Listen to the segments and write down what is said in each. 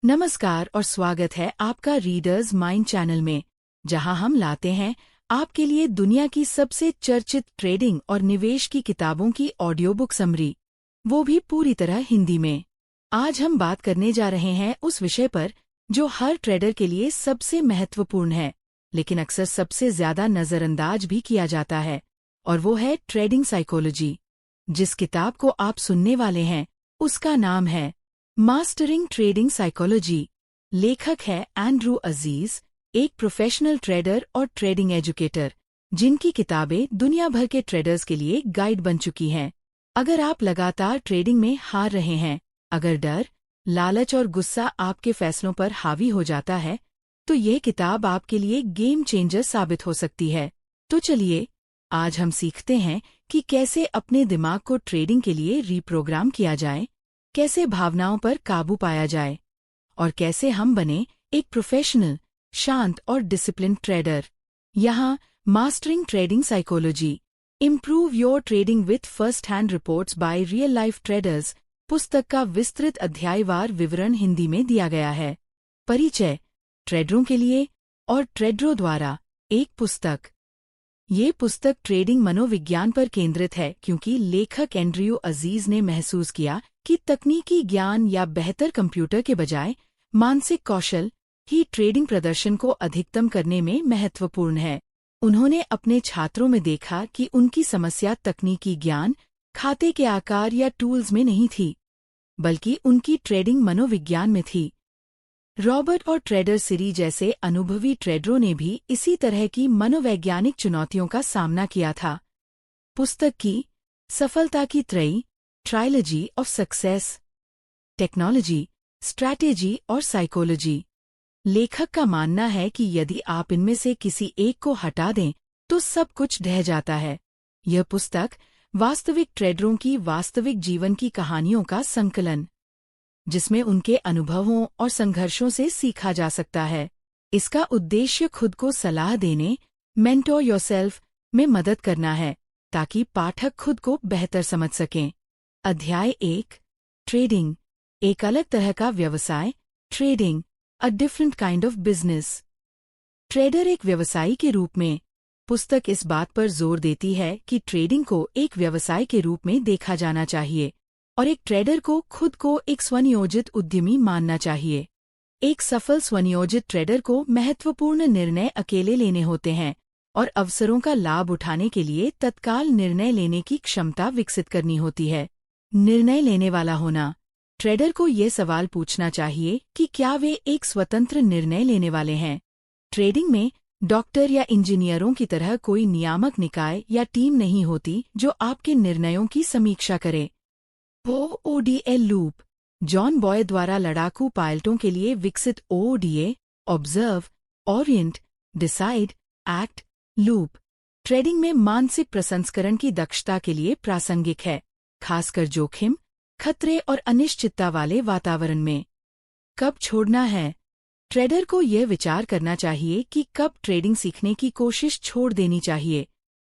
नमस्कार और स्वागत है आपका रीडर्स माइंड चैनल में, जहां हम लाते हैं आपके लिए दुनिया की सबसे चर्चित ट्रेडिंग और निवेश की किताबों की ऑडियो बुक समरी, वो भी पूरी तरह हिंदी में। आज हम बात करने जा रहे हैं उस विषय पर जो हर ट्रेडर के लिए सबसे महत्वपूर्ण है, लेकिन अक्सर सबसे ज्यादा नजरअंदाज भी किया जाता है, और वो है ट्रेडिंग साइकोलॉजी। जिस किताब को आप सुनने वाले हैं उसका नाम है मास्टरिंग ट्रेडिंग साइकोलॉजी। लेखक है एंड्रू अजीज, एक प्रोफेशनल ट्रेडर और ट्रेडिंग एजुकेटर, जिनकी किताबें दुनिया भर के ट्रेडर्स के लिए गाइड बन चुकी हैं। अगर आप लगातार ट्रेडिंग में हार रहे हैं, अगर डर, लालच और गुस्सा आपके फैसलों पर हावी हो जाता है, तो यह किताब आपके लिए गेम चेंजर साबित हो सकती है। तो चलिए, आज हम सीखते हैं कि कैसे अपने दिमाग को ट्रेडिंग के लिए रीप्रोग्राम किया जाए, कैसे भावनाओं पर काबू पाया जाए, और कैसे हम बने एक प्रोफेशनल, शांत और डिसिप्लिन ट्रेडर। यहाँ mastering trading psychology, improve your trading with first hand reports by real life traders पुस्तक का विस्तृत अध्यायवार विवरण हिंदी में दिया गया है। परिचय, ट्रेडरों के लिए और ट्रेडरों द्वारा एक पुस्तक। ये पुस्तक ट्रेडिंग मनोविज्ञान पर केंद्रित है, क्योंकि लेखक एंड्रयू अजीज ने महसूस किया कि तकनीकी ज्ञान या बेहतर कंप्यूटर के बजाय मानसिक कौशल ही ट्रेडिंग प्रदर्शन को अधिकतम करने में महत्वपूर्ण है। उन्होंने अपने छात्रों में देखा कि उनकी समस्या तकनीकी ज्ञान, खाते के आकार या टूल्स में नहीं थी, बल्कि उनकी ट्रेडिंग मनोविज्ञान में थी। रॉबर्ट और ट्रेडर सीरी जैसे अनुभवी ट्रेडरों ने भी इसी तरह की मनोवैज्ञानिक चुनौतियों का सामना किया था। पुस्तक की सफलता की त्रयी, trilogy of success, technology, strategy और साइकोलॉजी। लेखक का मानना है कि यदि आप इनमें से किसी एक को हटा दें तो सब कुछ ढह जाता है। यह पुस्तक वास्तविक ट्रेडरों की वास्तविक जीवन की कहानियों का संकलन, जिसमें उनके अनुभवों और संघर्षों से सीखा जा सकता है। इसका उद्देश्य खुद को सलाह देने, मेंटोर योरसेल्फ में मदद करना है, ताकि पाठक खुद को बेहतर समझ सकें। अध्याय 1, ट्रेडिंग, एक अलग तरह का व्यवसाय। Trading, a different kind of business. Trader एक व्यवसायी के रूप में। पुस्तक इस बात पर जोर देती है कि ट्रेडिंग को एक व्यवसाय के रूप में देखा जाना चाहिए, और एक ट्रेडर को खुद को एक स्वनियोजित उद्यमी मानना चाहिए। एक सफल स्वनियोजित ट्रेडर को महत्वपूर्ण निर्णय अकेले लेने होते हैं और अवसरों का लाभ उठाने के लिए तत्काल निर्णय लेने की क्षमता विकसित करनी होती है। निर्णय लेने वाला होना। ट्रेडर को ये सवाल पूछना चाहिए कि क्या वे एक स्वतंत्र निर्णय लेने वाले हैं। ट्रेडिंग में डॉक्टर या इंजीनियरों की तरह कोई नियामक निकाय या टीम नहीं होती जो आपके निर्णयों की समीक्षा करे। OODA लूप, जॉन बॉय द्वारा लड़ाकू पायलटों के लिए विकसित OODA, observe, Orient, decide, act loop, trading में मानसिक प्रसंस्करण की दक्षता के लिए प्रासंगिक है, खासकर जोखिम, खतरे और अनिश्चितता वाले वातावरण में। कब छोड़ना है? ट्रेडर को यह विचार करना चाहिए कि कब ट्रेडिंग सीखने की कोशिश छोड़ देनी चाहिए,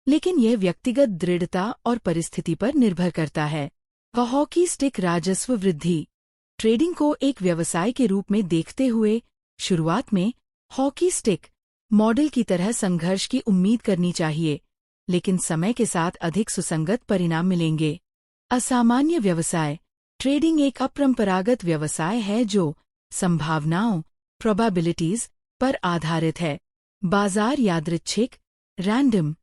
लेकिन यह व्यक्तिगत दृढ़ता और परिस्थिति पर निर्भर करता है। हॉकी स्टिक राजस्व वृद्धि। ट्रेडिंग को एक व्यवसाय के रूप में देखते हुए शुरुआत में हॉकी स्टिक मॉडल की तरह संघर्ष की उम्मीद करनी चाहिए, लेकिन समय के साथ अधिक सुसंगत परिणाम मिलेंगे। असामान्य व्यवसाय। ट्रेडिंग एक अपरंपरागत व्यवसाय है जो संभावनाओं, प्रोबेबिलिटीज पर आधारित है। बाजार यादृच्छिक, रैंडम,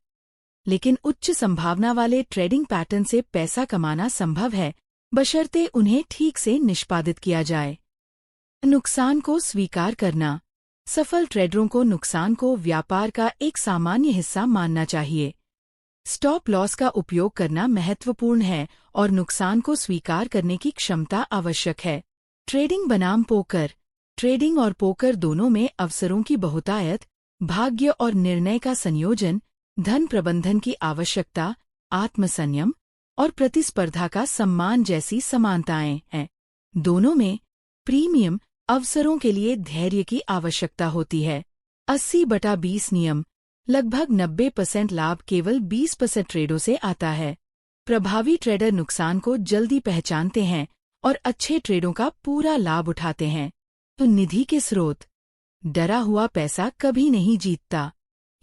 लेकिन उच्च संभावना वाले ट्रेडिंग पैटर्न से पैसा कमाना संभव है, बशर्ते उन्हें ठीक से निष्पादित किया जाए। नुकसान को स्वीकार करना। सफल ट्रेडरों को नुकसान को व्यापार का एक सामान्य हिस्सा मानना चाहिए। स्टॉप लॉस का उपयोग करना महत्वपूर्ण है और नुकसान को स्वीकार करने की क्षमता आवश्यक है। ट्रेडिंग बनाम पोकर। ट्रेडिंग और पोकर दोनों में अवसरों की बहुतायत, भाग्य और निर्णय का संयोजन, धन प्रबंधन की आवश्यकता, आत्मसंयम और प्रतिस्पर्धा का सम्मान जैसी समानताएं हैं। दोनों में प्रीमियम अवसरों के लिए धैर्य की आवश्यकता होती है। 80/20 नियम। लगभग 90% लाभ केवल 20% ट्रेडों से आता है। प्रभावी ट्रेडर नुकसान को जल्दी पहचानते हैं और अच्छे ट्रेडों का पूरा लाभ उठाते हैं। तो निधि के स्रोत। डरा हुआ पैसा कभी नहीं जीतता।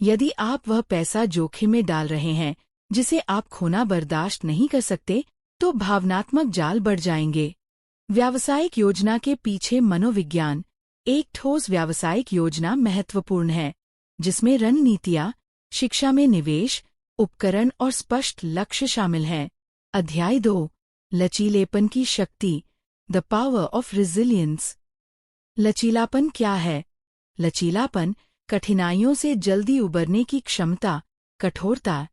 यदि आप वह पैसा जोखिम में डाल रहे हैं जिसे आप खोना बर्दाश्त नहीं कर सकते, तो भावनात्मक जाल बढ़ जाएंगे। व्यावसायिक योजना के पीछे मनोविज्ञान। एक ठोस व्यावसायिक योजना महत्वपूर्ण है, जिसमें रणनीतियाँ, शिक्षा में निवेश, उपकरण और स्पष्ट लक्ष्य शामिल हैं। अध्याय 2, लचीलेपन की शक्ति, द पावर ऑफ रेजिलियंस। लचीलापन क्या है? लचीलापन कठिनाइयों से जल्दी उबरने की क्षमता, कठोरता।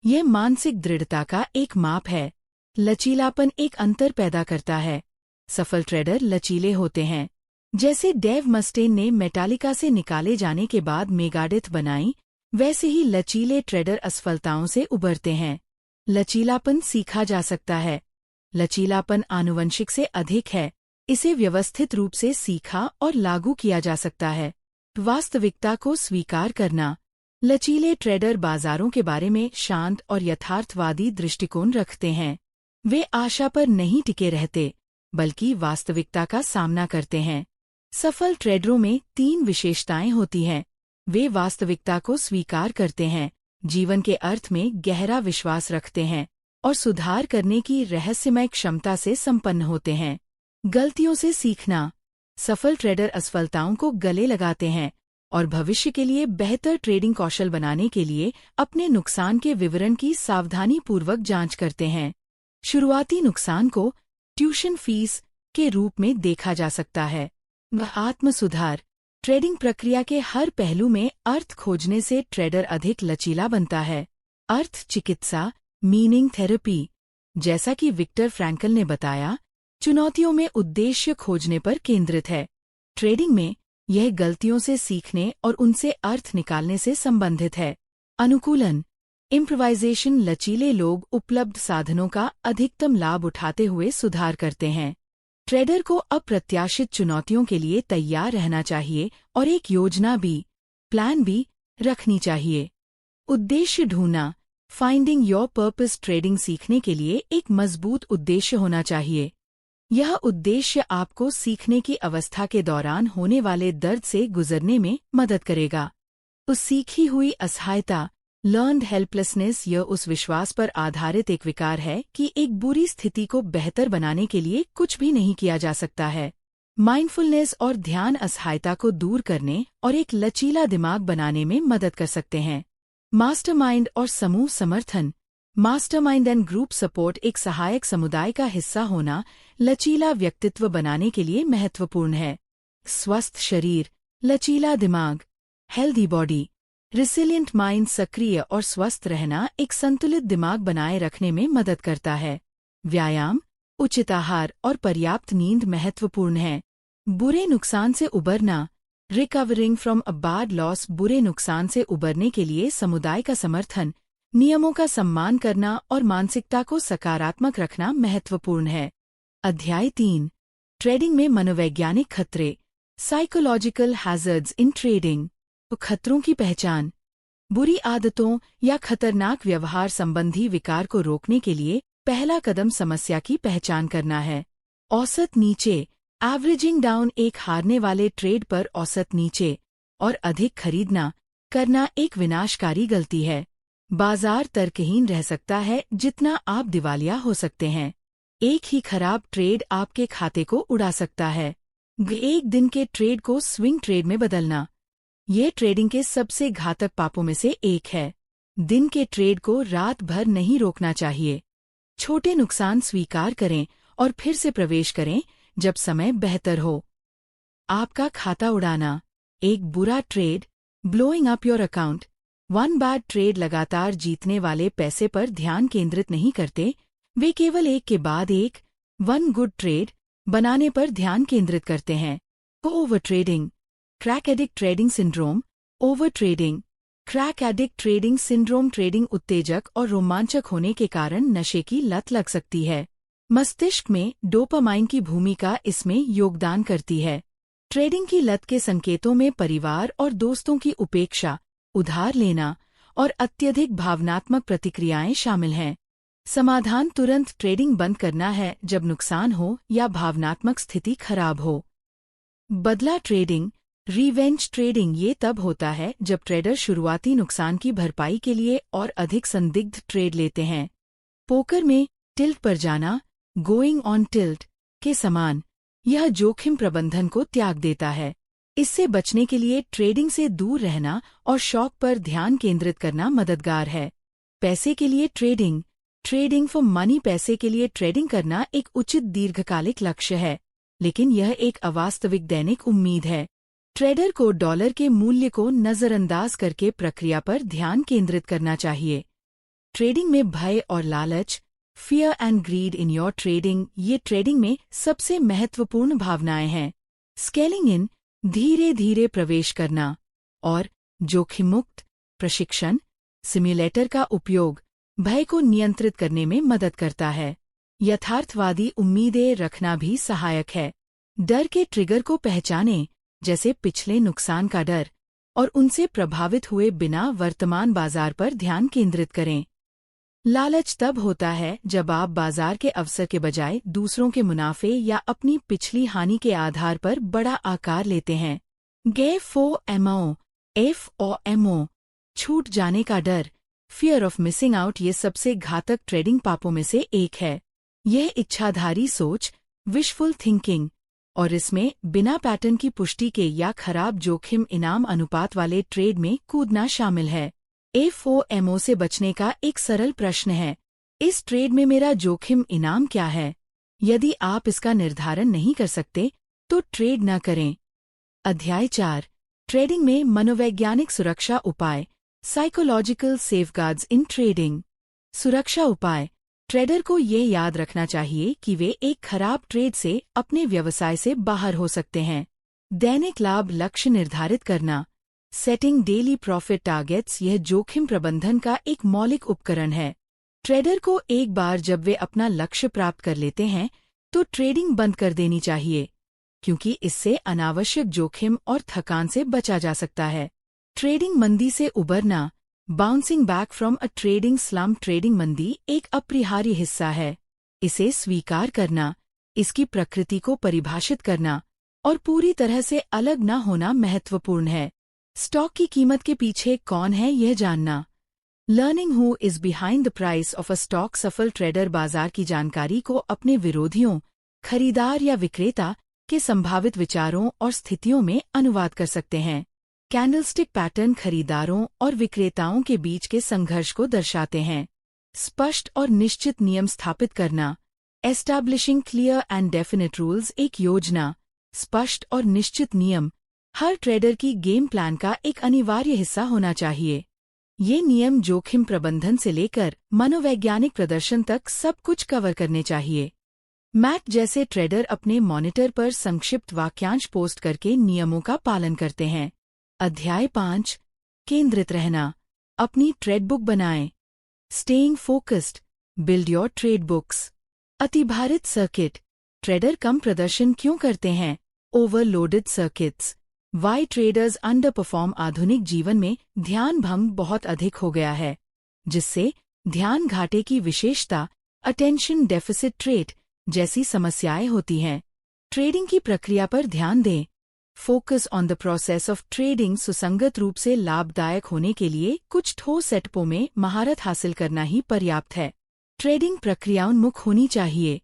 यह मानसिक दृढ़ता का एक माप है। लचीलापन एक अंतर पैदा करता है। सफल ट्रेडर लचीले होते हैं। जैसे डेव मस्टेन ने मेटालिका से निकाले जाने के बाद मेगाडेथ बनाई, वैसे ही लचीले ट्रेडर असफलताओं से उबरते हैं। लचीलापन सीखा जा सकता है। लचीलापन आनुवंशिक से अधिक है। इसे व्यवस्थित रूप से सीखा और लागू किया जा सकता है। वास्तविकता को स्वीकार करना। लचीले ट्रेडर बाजारों के बारे में शांत और यथार्थवादी दृष्टिकोण रखते हैं। वे आशा पर नहीं टिके रहते, बल्कि वास्तविकता का सामना करते हैं। सफल ट्रेडरों में 3 विशेषताएं होती हैं। वे वास्तविकता को स्वीकार करते हैं, जीवन के अर्थ में गहरा विश्वास रखते हैं और सुधार करने की रहस्यमय क्षमता से संपन्न होते हैं। गलतियों से सीखना। सफल ट्रेडर असफलताओं को गले लगाते हैं और भविष्य के लिए बेहतर ट्रेडिंग कौशल बनाने के लिए अपने नुकसान के विवरण की सावधानीपूर्वक जांच करते हैं। शुरुआती नुकसान को ट्यूशन फीस के रूप में देखा जा सकता है। आत्म सुधार। ट्रेडिंग प्रक्रिया के हर पहलू में अर्थ खोजने से ट्रेडर अधिक लचीला बनता है। अर्थ चिकित्सा, मीनिंग थेरेपी। जैसा कि विक्टर फ्रैंकल ने बताया, चुनौतियों में उद्देश्य खोजने पर केंद्रित है। ट्रेडिंग में यह गलतियों से सीखने और उनसे अर्थ निकालने से संबंधित है। अनुकूलन, इम्प्रोवाइजेशन। लचीले लोग उपलब्ध साधनों का अधिकतम लाभ उठाते हुए सुधार करते हैं। ट्रेडर को अप्रत्याशित चुनौतियों के लिए तैयार रहना चाहिए और एक योजना बी, प्लान बी, रखनी चाहिए। उद्देश्य ढूंढना, फाइंडिंग योर पर्पस। ट्रेडिंग सीखने के लिए एक मजबूत उद्देश्य होना चाहिए। यह उद्देश्य आपको सीखने की अवस्था के दौरान होने वाले दर्द से गुजरने में मदद करेगा। उस सीखी हुई असहायता, लर्न्ड हेल्पलेसनेस, यह उस विश्वास पर आधारित एक विकार है कि एक बुरी स्थिति को बेहतर बनाने के लिए कुछ भी नहीं किया जा सकता है। माइंडफुलनेस और ध्यान असहायता को दूर करने और एक लचीला दिमाग बनाने में मदद कर सकते हैं। मास्टरमाइंड और समूह समर्थन। Mastermind and group support. एक सहायक समुदाय का हिस्सा होना लचीला व्यक्तित्व बनाने के लिए महत्वपूर्ण है। स्वस्थ शरीर, लचीला दिमाग, हेल्दी बॉडी, रिसिलिएंट माइंड। सक्रिय और स्वस्थ रहना एक संतुलित दिमाग बनाए रखने में मदद करता है। व्यायाम, उचित आहार और पर्याप्त नींद महत्वपूर्ण है। बुरे नुकसान से उबरना। Recovering from a bad loss. बुरे नुकसान से उबरने के लिए समुदाय का समर्थन, नियमों का सम्मान करना और मानसिकता को सकारात्मक रखना महत्वपूर्ण है। अध्याय 3, ट्रेडिंग में मनोवैज्ञानिक खतरे, साइकोलॉजिकल हैजर्ड्स इन ट्रेडिंग। खतरों की पहचान। बुरी आदतों या खतरनाक व्यवहार संबंधी विकार को रोकने के लिए पहला कदम समस्या की पहचान करना है। औसत नीचे, एवरेजिंग डाउन। एक हारने वाले ट्रेड पर औसत नीचे और अधिक खरीदना करना एक विनाशकारी गलती है। बाजार तर्कहीन रह सकता है जितना आप दिवालिया हो सकते हैं। एक ही खराब ट्रेड आपके खाते को उड़ा सकता है। एक दिन के ट्रेड को स्विंग ट्रेड में बदलना, ये ट्रेडिंग के सबसे घातक पापों में से एक है। दिन के ट्रेड को रात भर नहीं रोकना चाहिए। छोटे नुकसान स्वीकार करें और फिर से प्रवेश करें जब समय बेहतर हो। आपका खाता उड़ाना, एक बुरा trade, blowing up your account. One bad trade लगातार जीतने वाले पैसे पर ध्यान केंद्रित नहीं करते, वे केवल एक के बाद एक वन गुड ट्रेड बनाने पर ध्यान केंद्रित करते हैं। Over trading, crack addict trading syndrome. Over trading, crack addict trading syndrome trading उत्तेजक और रोमांचक होने के कारण नशे की लत लग सकती है। मस्तिष्क में डोपामाइन की भूमिका इसमें योगदान करती है। ट्रेडिंग की लत के संकेतों में परिवार और दोस्तों की उपेक्षा, उधार लेना और अत्यधिक भावनात्मक प्रतिक्रियाएं शामिल हैं। समाधान तुरंत ट्रेडिंग बंद करना है जब नुकसान हो या भावनात्मक स्थिति खराब हो। बदला ट्रेडिंग, रिवेंज ट्रेडिंग ये तब होता है जब ट्रेडर शुरुआती नुकसान की भरपाई के लिए और अधिक संदिग्ध ट्रेड लेते हैं। पोकर में टिल्ट पर जाना, गोइंग ऑन टिल्ट के समान, यह जोखिम प्रबंधन को त्याग देता है। इससे बचने के लिए ट्रेडिंग से दूर रहना और शौक पर ध्यान केंद्रित करना मददगार है। पैसे के लिए ट्रेडिंग, ट्रेडिंग फॉर मनी, पैसे के लिए ट्रेडिंग करना एक उचित दीर्घकालिक लक्ष्य है, लेकिन यह एक अवास्तविक दैनिक उम्मीद है। ट्रेडर को डॉलर के मूल्य को नजरअंदाज करके प्रक्रिया पर ध्यान केंद्रित करना चाहिए। ट्रेडिंग में भय और लालच, fear and greed in your trading, ये ट्रेडिंग में सबसे महत्वपूर्ण भावनाएं हैं। स्केलिंग इन, धीरे धीरे प्रवेश करना, और जोखिम मुक्त प्रशिक्षण, सिम्युलेटर का उपयोग भय को नियंत्रित करने में मदद करता है। यथार्थवादी उम्मीदें रखना भी सहायक है। डर के ट्रिगर को पहचानें, जैसे पिछले नुकसान का डर, और उनसे प्रभावित हुए बिना वर्तमान बाजार पर ध्यान केंद्रित करें। लालच तब होता है जब आप बाजार के अवसर के बजाय दूसरों के मुनाफे या अपनी पिछली हानि के आधार पर बड़ा आकार लेते हैं। FOMO, छूट जाने का डर, फियर ऑफ मिसिंग आउट, ये सबसे घातक ट्रेडिंग पापों में से एक है। यह इच्छाधारी सोच, विशफुल थिंकिंग, और इसमें बिना पैटर्न की पुष्टि के या खराब जोखिम इनाम अनुपात वाले ट्रेड में कूदना शामिल है। FOMO से बचने का एक सरल प्रश्न है, इस ट्रेड में मेरा जोखिम इनाम क्या है? यदि आप इसका निर्धारण नहीं कर सकते तो ट्रेड न करें। अध्याय 4, ट्रेडिंग में मनोवैज्ञानिक सुरक्षा उपाय, साइकोलॉजिकल सेफगार्ड्स इन ट्रेडिंग। सुरक्षा उपाय, ट्रेडर को ये याद रखना चाहिए कि वे एक खराब ट्रेड से अपने व्यवसाय से बाहर हो सकते हैं। दैनिक लाभ लक्ष्य निर्धारित करना, सेटिंग डेली प्रॉफिट टारगेट्स, यह जोखिम प्रबंधन का एक मौलिक उपकरण है। ट्रेडर को एक बार जब वे अपना लक्ष्य प्राप्त कर लेते हैं तो ट्रेडिंग बंद कर देनी चाहिए, क्योंकि इससे अनावश्यक जोखिम और थकान से बचा जा सकता है। ट्रेडिंग मंदी से उबरना, bouncing back from a trading slump, trading मंदी एक अपरिहार्य हिस्सा है। इसे स्वीकार करना, इसकी प्रकृति को परिभाषित करना और पूरी तरह से अलग न होना महत्वपूर्ण है। स्टॉक की कीमत के पीछे कौन है यह जानना, learning who is behind the price of a stock. सफल ट्रेडर बाजार की जानकारी को अपने विरोधियों, खरीदार या विक्रेता के संभावित विचारों और स्थितियों में अनुवाद कर सकते हैं। कैंडलस्टिक पैटर्न खरीदारों और विक्रेताओं के बीच के संघर्ष को दर्शाते हैं। स्पष्ट और निश्चित नियम स्थापित करना, establishing clear and definite rules, एक योजना, स्पष्ट और निश्चित नियम हर ट्रेडर की गेम प्लान का एक अनिवार्य हिस्सा होना चाहिए। ये नियम जोखिम प्रबंधन से लेकर मनोवैज्ञानिक प्रदर्शन तक सब कुछ कवर करने चाहिए। मैट जैसे ट्रेडर अपने मॉनिटर पर संक्षिप्त वाक्यांश पोस्ट करके नियमों का पालन करते हैं। अध्याय 5, केंद्रित रहना, अपनी ट्रेड बुक बनाएं। Staying focused, build your trade books. अतिभारित सर्किट, ट्रेडर कम प्रदर्शन क्यों करते हैं? Overloaded circuits, why traders underperform. आधुनिक जीवन में ध्यान भंग बहुत अधिक हो गया है, जिससे ध्यान घाटे की विशेषता, अटेंशन डेफिसिट ट्रेट जैसी समस्याएं होती हैं। ट्रेडिंग की प्रक्रिया पर ध्यान दें। Focus on the process of trading, सुसंगत रूप से लाभदायक होने के लिए कुछ ठोस सेटअपों में महारत हासिल करना ही पर्याप्त है। ट्रेडिंग प्रक्रियान्मुख होनी चाहिए।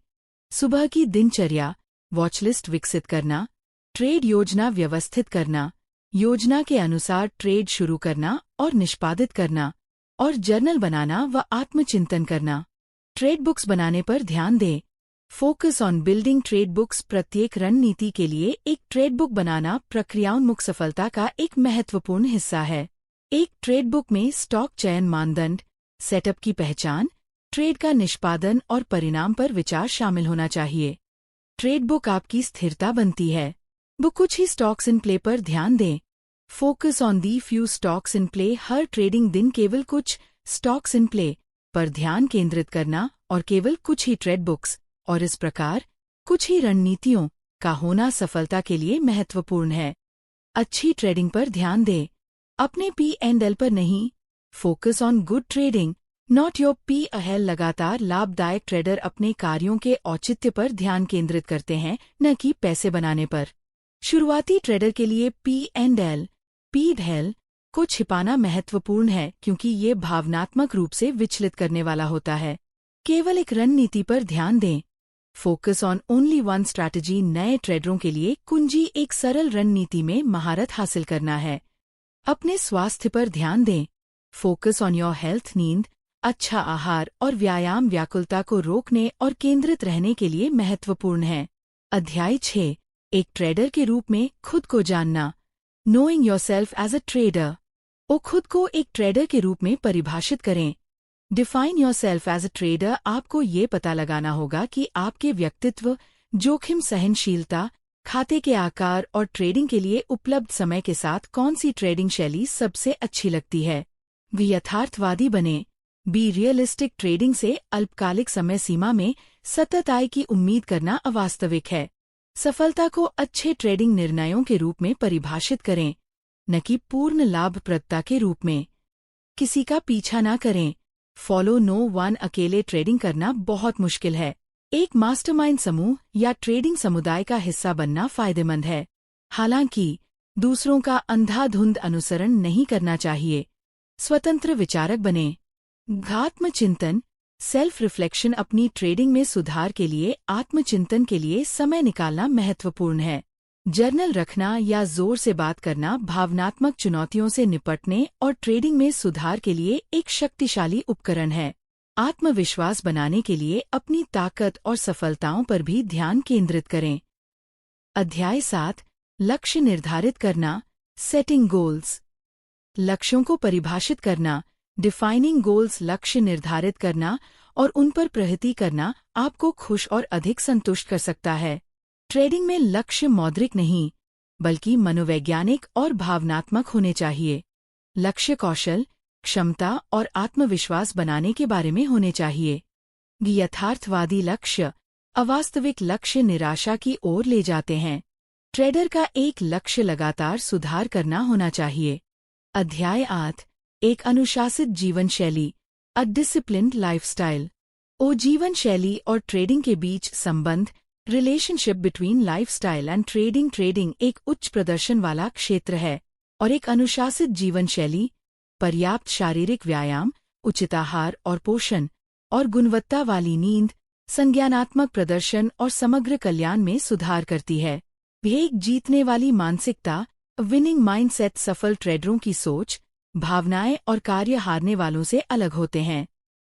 सुबह की दिनचर्या, वॉचलिस्ट विकसित करना, ट्रेड योजना व्यवस्थित करना, योजना के अनुसार ट्रेड शुरू करना और निष्पादित करना, और जर्नल बनाना व आत्मचिंतन करना। ट्रेड बुक्स बनाने पर ध्यान दें। Focus on building trade books, प्रत्येक रणनीति के लिए एक ट्रेड बुक बनाना प्रक्रियान्मुख सफलता का एक महत्वपूर्ण हिस्सा है। एक ट्रेड बुक में स्टॉक चयन मानदंड, सेटअप की पहचान, ट्रेड का निष्पादन और परिणाम पर विचार शामिल होना चाहिए। ट्रेड बुक आपकी स्थिरता बनती है। बुक कुछ ही स्टॉक्स इन प्ले पर ध्यान दें। Focus on the few stocks in play, her trading दिन केवल कुछ स्टॉक्स इन प्ले पर ध्यान केंद्रित करना और केवल कुछ ही ट्रेड बुक्स और इस प्रकार कुछ ही रणनीतियों का होना सफलता के लिए महत्वपूर्ण है। अच्छी ट्रेडिंग पर ध्यान दें, अपने P&L पर नहीं। Focus on good trading, not your P&L। लगातार लाभदायक ट्रेडर अपने कार्यों के औचित्य पर ध्यान केंद्रित करते हैं, न कि पैसे बनाने पर। शुरुआती ट्रेडर के लिए P&L को छिपाना महत्वपूर्ण है क्योंकि ये भावनात्मक रूप से विचलित करने वाला होता है। केवल एक रणनीति पर ध्यान दें। Focus on only one strategy नए ट्रेडरों के लिए कुंजी एक सरल रणनीति में महारत हासिल करना है। अपने स्वास्थ्य पर ध्यान दें। Focus on your health. नींद, अच्छा आहार और व्यायाम व्याकुलता को रोकने और केंद्रित रहने के लिए महत्वपूर्ण है। अध्याय 6, एक ट्रेडर के रूप में खुद को जानना। Knowing yourself as a trader. खुद को एक ट्रेडर के रूप में परिभाषित करें। Define yourself as a trader. आपको ये पता लगाना होगा कि आपके व्यक्तित्व, जोखिम सहनशीलता, खाते के आकार और ट्रेडिंग के लिए उपलब्ध समय के साथ कौन सी ट्रेडिंग शैली सबसे अच्छी लगती है। वे यथार्थवादी बने। Be realistic. ट्रेडिंग से अल्पकालिक समय सीमा में सतत आय की उम्मीद करना अवास्तविक है। सफलता को अच्छे ट्रेडिंग निर्णयों के रूप में परिभाषित करें, न कि पूर्ण लाभप्रदता के रूप में। किसी का पीछा न करें। Follow no one. अकेले ट्रेडिंग करना बहुत मुश्किल है। एक मास्टरमाइंड समूह या ट्रेडिंग समुदाय का हिस्सा बनना फायदेमंद है। हालांकि दूसरों का अंधाधुंध अनुसरण नहीं करना चाहिए। स्वतंत्र विचारक बने। आत्मचिंतन, सेल्फ रिफ्लेक्शन। अपनी ट्रेडिंग में सुधार के लिए आत्मचिंतन के लिए समय निकालना महत्वपूर्ण है। जर्नल रखना या जोर से बात करना भावनात्मक चुनौतियों से निपटने और ट्रेडिंग में सुधार के लिए एक शक्तिशाली उपकरण है। आत्मविश्वास बनाने के लिए अपनी ताकत और सफलताओं पर भी ध्यान केंद्रित करें। अध्याय 7, लक्ष्य निर्धारित करना। Setting goals. लक्ष्यों को परिभाषित करना। Defining goals. लक्ष्य निर्धारित करना और उन पर प्रगति करना आपको खुश और अधिक संतुष्ट कर सकता है। ट्रेडिंग में लक्ष्य मौद्रिक नहीं, बल्कि मनोवैज्ञानिक और भावनात्मक होने चाहिए। लक्ष्य कौशल, क्षमता और आत्मविश्वास बनाने के बारे में होने चाहिए। यथार्थवादी लक्ष्य। अवास्तविक लक्ष्य निराशा की ओर ले जाते हैं। ट्रेडर का एक लक्ष्य लगातार सुधार करना होना चाहिए। अध्याय 8, एक अनुशासित जीवन शैली। अ डिसिप्लिन्ड लाइफस्टाइल। जीवन शैली और ट्रेडिंग के बीच संबंध। Relationship between lifestyle and trading. Trading एक उच्च प्रदर्शन वाला क्षेत्र है और एक अनुशासित जीवन शैली पर्याप्त शारीरिक व्यायाम, उचित आहार और पोषण और गुणवत्ता वाली नींद संज्ञानात्मक प्रदर्शन और समग्र कल्याण में सुधार करती है। वह एक जीतने वाली मानसिकता, विनिंग माइंडसेट। सफल ट्रेडरों की सोच, भावनाएं और कार्य हारने वालों से अलग होते हैं।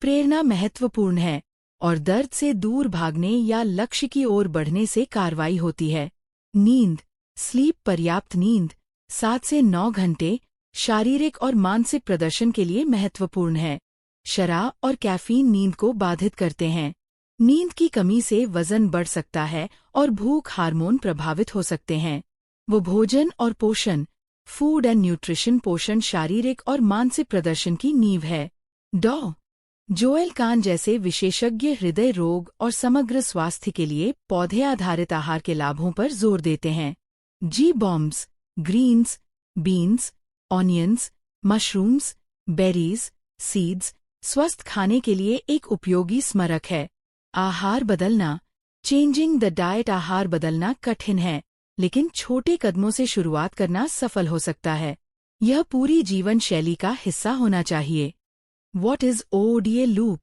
प्रेरणा महत्वपूर्ण है और दर्द से दूर भागने या लक्ष्य की ओर बढ़ने से कार्रवाई होती है। नींद, स्लीप। पर्याप्त नींद 7 से 9 घंटे शारीरिक और मानसिक प्रदर्शन के लिए महत्वपूर्ण है। शराब और कैफीन नींद को बाधित करते हैं। नींद की कमी से वजन बढ़ सकता है और भूख हार्मोन प्रभावित हो सकते हैं। वो भोजन और पोषण। Food and nutrition. पोषण शारीरिक और मानसिक प्रदर्शन की नींव है। डॉ. जोएल कान जैसे विशेषज्ञ हृदय रोग और समग्र स्वास्थ्य के लिए पौधे आधारित आहार के लाभों पर जोर देते हैं। G. Bombs, greens, beans, onions, mushrooms, berries, seeds स्वस्थ खाने के लिए एक उपयोगी स्मारक है। आहार बदलना। Changing the diet. आहार बदलना कठिन है, लेकिन छोटे कदमों से शुरुआत करना सफल हो सकता है। यह पूरी जीवन शैली का हिस्सा होना चाहिए। What is OODA loop?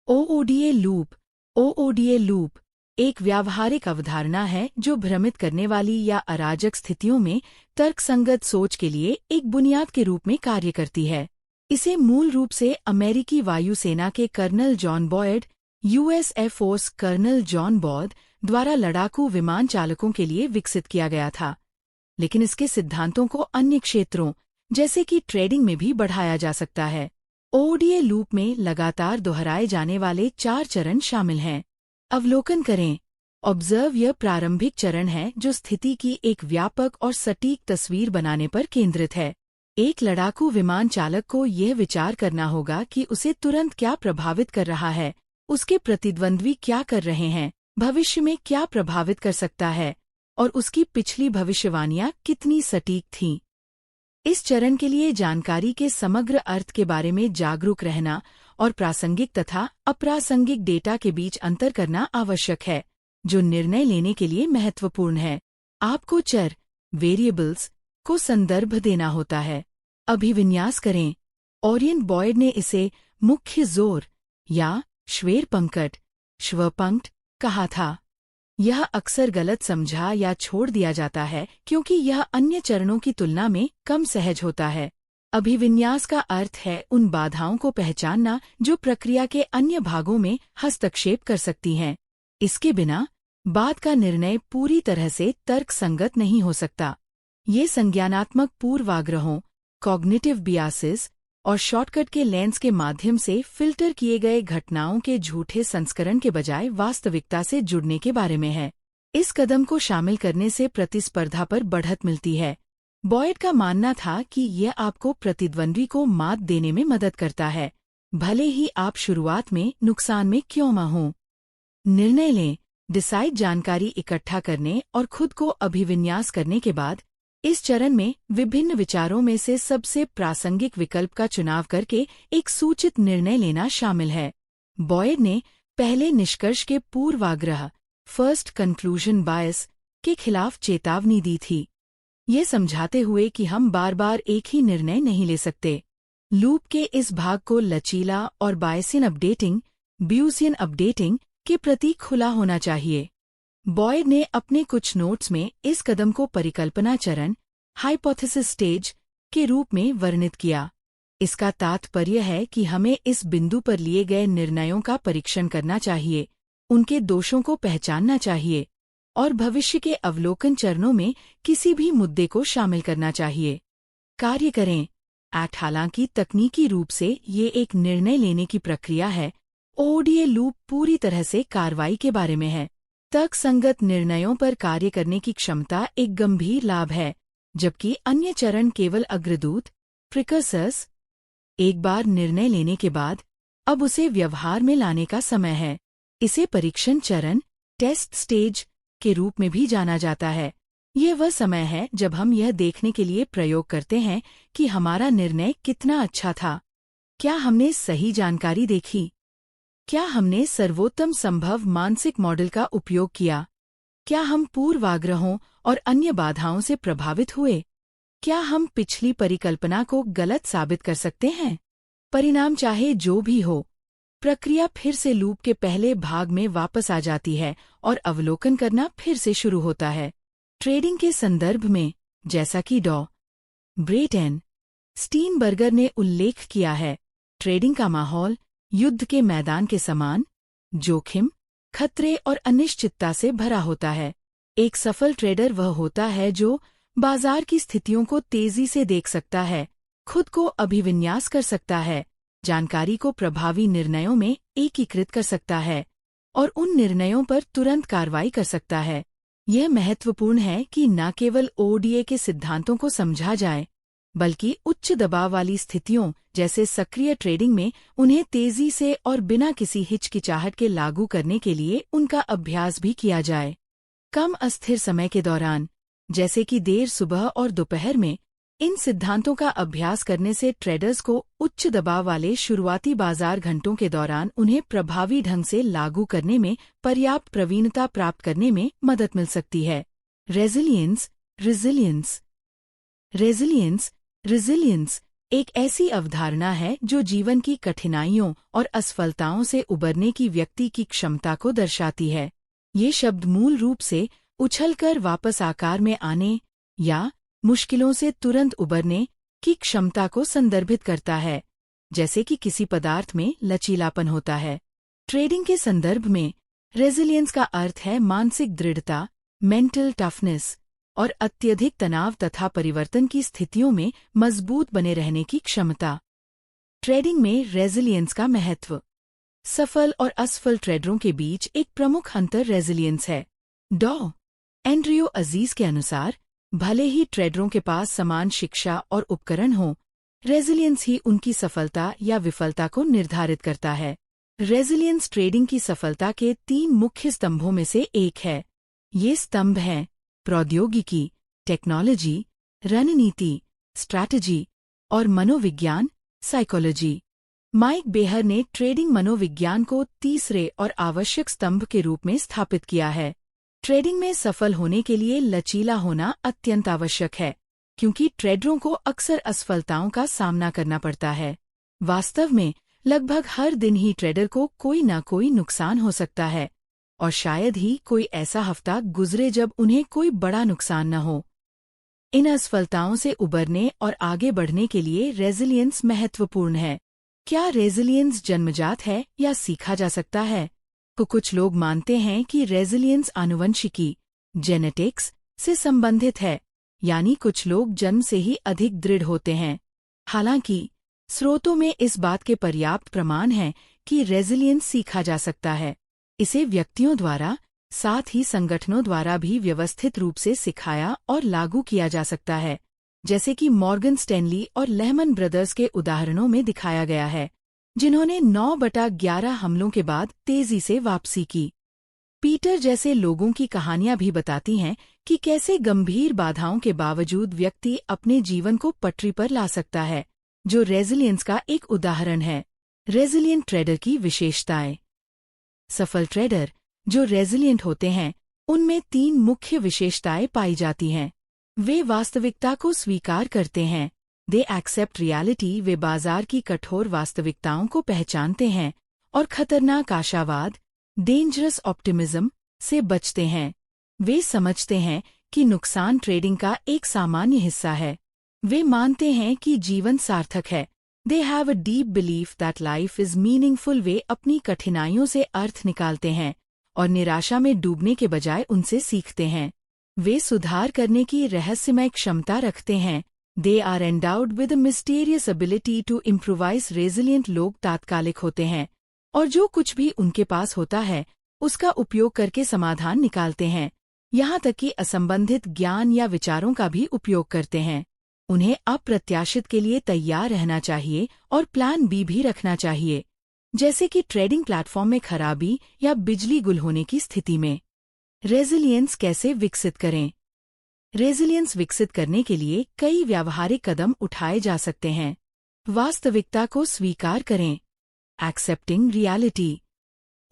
OODA loop. OODA loop एक व्यावहारिक अवधारणा है जो भ्रमित करने वाली या अराजक स्थितियों में तर्कसंगत सोच के लिए एक बुनियाद के रूप में कार्य करती है। इसे मूल रूप से अमेरिकी वायुसेना के कर्नल John Boyd, US air force colonel John Boyd द्वारा लड़ाकू विमान चालकों के लिए विकसित किया गया था, लेकिन इसके सिद्धांतों को अन्य क्षेत्रों जैसे कि ट्रेडिंग में भी बढ़ाया जा सकता है। OODA लूप में लगातार दोहराए जाने वाले 4 चरण शामिल हैं। अवलोकन करें। ऑब्जर्व। यह प्रारंभिक चरण है जो स्थिति की एक व्यापक और सटीक तस्वीर बनाने पर केंद्रित है। एक लड़ाकू विमान चालक को यह विचार करना होगा कि उसे तुरंत क्या प्रभावित कर रहा है, उसके प्रतिद्वंद्वी क्या कर रहे हैं, भविष्य में क्या प्रभावित कर सकता है और उसकी पिछली भविष्यवाणियां कितनी सटीक थीं। इस चरण के लिए जानकारी के समग्र अर्थ के बारे में जागरूक रहना और प्रासंगिक तथा अप्रासंगिक डेटा के बीच अंतर करना आवश्यक है, जो निर्णय लेने के लिए महत्वपूर्ण है। आपको चर वेरिएबल्स को संदर्भ देना होता है। अभिविन्यास करें। ओरियन बॉयड ने इसे मुख्य जोर या श्वेरपंक्ट श्वपंक्ट कहा था। यह अक्सर गलत समझा या छोड़ दिया जाता है क्योंकि यह अन्य चरणों की तुलना में कम सहज होता है। अभिविन्यास का अर्थ है उन बाधाओं को पहचानना जो प्रक्रिया के अन्य भागों में हस्तक्षेप कर सकती हैं। इसके बिना बाद का निर्णय पूरी तरह से तर्कसंगत नहीं हो सकता। ये संज्ञानात्मक पूर्वाग्रहों, कॉग्निटिव बियासेस और शॉर्टकट के लेंस के माध्यम से फिल्टर किए गए घटनाओं के झूठे संस्करण के बजाय वास्तविकता से जुड़ने के बारे में है। इस कदम को शामिल करने से प्रतिस्पर्धा पर बढ़त मिलती है। बॉयड का मानना था कि यह आपको प्रतिद्वंद्वी को मात देने में मदद करता है, भले ही आप शुरुआत में नुकसान में क्यों न हों। निर्णय लें। डिसाइड जानकारी इकट्ठा करने और खुद को अभिविन्यास करने के बाद इस चरण में विभिन्न विचारों में से सबसे प्रासंगिक विकल्प का चुनाव करके एक सूचित निर्णय लेना शामिल है। बॉयड ने पहले निष्कर्ष के पूर्वाग्रह फर्स्ट कंक्लूजन बायस के खिलाफ चेतावनी दी थी, ये समझाते हुए कि हम बार बार एक ही निर्णय नहीं ले सकते। लूप के इस भाग को लचीला और बायसियन अपडेटिंग के प्रति खुला होना चाहिए। बॉयड ने अपने कुछ नोट्स में इस कदम को परिकल्पना चरण हाइपोथेसिस स्टेज के रूप में वर्णित किया। इसका तात्पर्य है कि हमें इस बिंदु पर लिए गए निर्णयों का परीक्षण करना चाहिए, उनके दोषों को पहचानना चाहिए और भविष्य के अवलोकन चरणों में किसी भी मुद्दे को शामिल करना चाहिए। कार्य करें। हालांकि तकनीकी रूप से ये एक निर्णय लेने की प्रक्रिया है, ओडीए लूप पूरी तरह से कार्रवाई के बारे में है। तर्कसंगत निर्णयों पर कार्य करने की क्षमता एक गंभीर लाभ है, जबकि अन्य चरण केवल अग्रदूत प्रिकर्सर्स। एक बार निर्णय लेने के बाद अब उसे व्यवहार में लाने का समय है। इसे परीक्षण चरण टेस्ट स्टेज के रूप में भी जाना जाता है। यह वह समय है जब हम यह देखने के लिए प्रयोग करते हैं कि हमारा निर्णय कितना अच्छा था। क्या हमने सही जानकारी देखी? क्या हमने सर्वोत्तम संभव मानसिक मॉडल का उपयोग किया? क्या हम पूर्वाग्रहों और अन्य बाधाओं से प्रभावित हुए? क्या हम पिछली परिकल्पना को गलत साबित कर सकते हैं? परिणाम चाहे जो भी हो, प्रक्रिया फिर से लूप के पहले भाग में वापस आ जाती है और अवलोकन करना फिर से शुरू होता है। ट्रेडिंग के संदर्भ में, जैसा कि डॉ. ब्रेट स्टीनबर्गर ने उल्लेख किया है, ट्रेडिंग का माहौल युद्ध के मैदान के समान जोखिम, खतरे और अनिश्चितता से भरा होता है। एक सफल ट्रेडर वह होता है जो बाजार की स्थितियों को तेजी से देख सकता है, खुद को अभिविन्यास कर सकता है, जानकारी को प्रभावी निर्णयों में एकीकृत कर सकता है और उन निर्णयों पर तुरंत कार्रवाई कर सकता है। यह महत्वपूर्ण है कि न केवल ओडीए के सिद्धांतों को समझा जाए, बल्कि उच्च दबाव वाली स्थितियों जैसे सक्रिय ट्रेडिंग में उन्हें तेजी से और बिना किसी हिचकिचाहट के लागू करने के लिए उनका अभ्यास भी किया जाए। कम अस्थिर समय के दौरान, जैसे कि देर सुबह और दोपहर में, इन सिद्धांतों का अभ्यास करने से ट्रेडर्स को उच्च दबाव वाले शुरुआती बाजार घंटों के दौरान उन्हें प्रभावी ढंग से लागू करने में पर्याप्त प्रवीणता प्राप्त करने में मदद मिल सकती है। रेजिलियंस एक ऐसी अवधारणा है जो जीवन की कठिनाइयों और असफलताओं से उबरने की व्यक्ति की क्षमता को दर्शाती है। ये शब्द मूल रूप से उछलकर वापस आकार में आने या मुश्किलों से तुरंत उबरने की क्षमता को संदर्भित करता है, जैसे कि किसी पदार्थ में लचीलापन होता है। ट्रेडिंग के संदर्भ में रेजिलियंस का अर्थ है मानसिक दृढ़ता, मेंटल टफनेस और अत्यधिक तनाव तथा परिवर्तन की स्थितियों में मजबूत बने रहने की क्षमता। ट्रेडिंग में रेजिलियंस का महत्व। सफल और असफल ट्रेडरों के बीच एक प्रमुख अंतर रेजिलियंस है। डॉ. एंड्रयू अजीज के अनुसार, भले ही ट्रेडरों के पास समान शिक्षा और उपकरण हों, रेजिलियंस ही उनकी सफलता या विफलता को निर्धारित करता है। रेजिलियंस ट्रेडिंग की सफलता के 3 मुख्य स्तंभों में से एक है। ये स्तंभ हैं प्रौद्योगिकी, टेक्नोलॉजी, रणनीति, स्ट्रैटेजी और मनोविज्ञान, साइकोलॉजी। माइक बेहर ने ट्रेडिंग मनोविज्ञान को तीसरे और आवश्यक स्तंभ के रूप में स्थापित किया है। ट्रेडिंग में सफल होने के लिए लचीला होना अत्यंत आवश्यक है, क्योंकि ट्रेडरों को अक्सर असफलताओं का सामना करना पड़ता है। वास्तव में लगभग हर दिन ही ट्रेडर को कोई न कोई नुकसान हो सकता है, और शायद ही कोई ऐसा हफ्ता गुजरे जब उन्हें कोई बड़ा नुकसान न हो। इन असफलताओं से उबरने और आगे बढ़ने के लिए रेजिलियंस महत्वपूर्ण है। क्या रेजिलियंस जन्मजात है या सीखा जा सकता है? तो कुछ लोग मानते हैं कि रेजिलियंस आनुवंशिकी जेनेटिक्स से संबंधित है, यानी कुछ लोग जन्म से ही अधिक दृढ़ होते हैं। हालांकि स्रोतों में इस बात के पर्याप्त प्रमाण हैं कि रेजिलियंस सीखा जा सकता है। इसे व्यक्तियों द्वारा, साथ ही संगठनों द्वारा भी व्यवस्थित रूप से सिखाया और लागू किया जा सकता है, जैसे कि मॉर्गन स्टैनली और लेहमन ब्रदर्स के उदाहरणों में दिखाया गया है, जिन्होंने 9/11 हमलों के बाद तेजी से वापसी की। पीटर जैसे लोगों की कहानियां भी बताती हैं कि कैसे गंभीर बाधाओं के बावजूद व्यक्ति अपने जीवन को पटरी पर ला सकता है, जो रेजिलियंस का एक उदाहरण है। रेजिलियंट ट्रेडर की विशेषताएं। सफल ट्रेडर जो रेजिलियंट होते हैं, उनमें 3 मुख्य विशेषताएं पाई जाती हैं। वे वास्तविकता को स्वीकार करते हैं, दे एक्सेप्ट रियलिटी, वे बाजार की कठोर वास्तविकताओं को पहचानते हैं और खतरनाक आशावाद, डेंजरस ऑप्टिमिज्म से बचते हैं। वे समझते हैं कि नुकसान ट्रेडिंग का एक सामान्य हिस्सा है। वे मानते हैं कि जीवन सार्थक है, they have a deep belief that life is meaningful, वे अपनी कठिनाइयों से अर्थ निकालते हैं और निराशा में डूबने के बजाय उनसे सीखते हैं। वे सुधार करने की रहस्यमय क्षमता रखते हैं, they are endowed with a mysterious ability to improvise, resilient लोग तात्कालिक होते हैं और जो कुछ भी उनके पास होता है उसका उपयोग करके समाधान निकालते हैं, यहाँ तक कि असंबंधित ज्ञान या विचारों का भी उपयोग करते हैं। उन्हें अप्रत्याशित के लिए तैयार रहना चाहिए और प्लान बी भी रखना चाहिए, जैसे कि ट्रेडिंग प्लेटफॉर्म में खराबी या बिजली गुल होने की स्थिति में। रेजिलियंस कैसे विकसित करें? रेजिलियंस विकसित करने के लिए कई व्यावहारिक कदम उठाए जा सकते हैं। वास्तविकता को स्वीकार करें, एक्सेप्टिंग रियलिटी।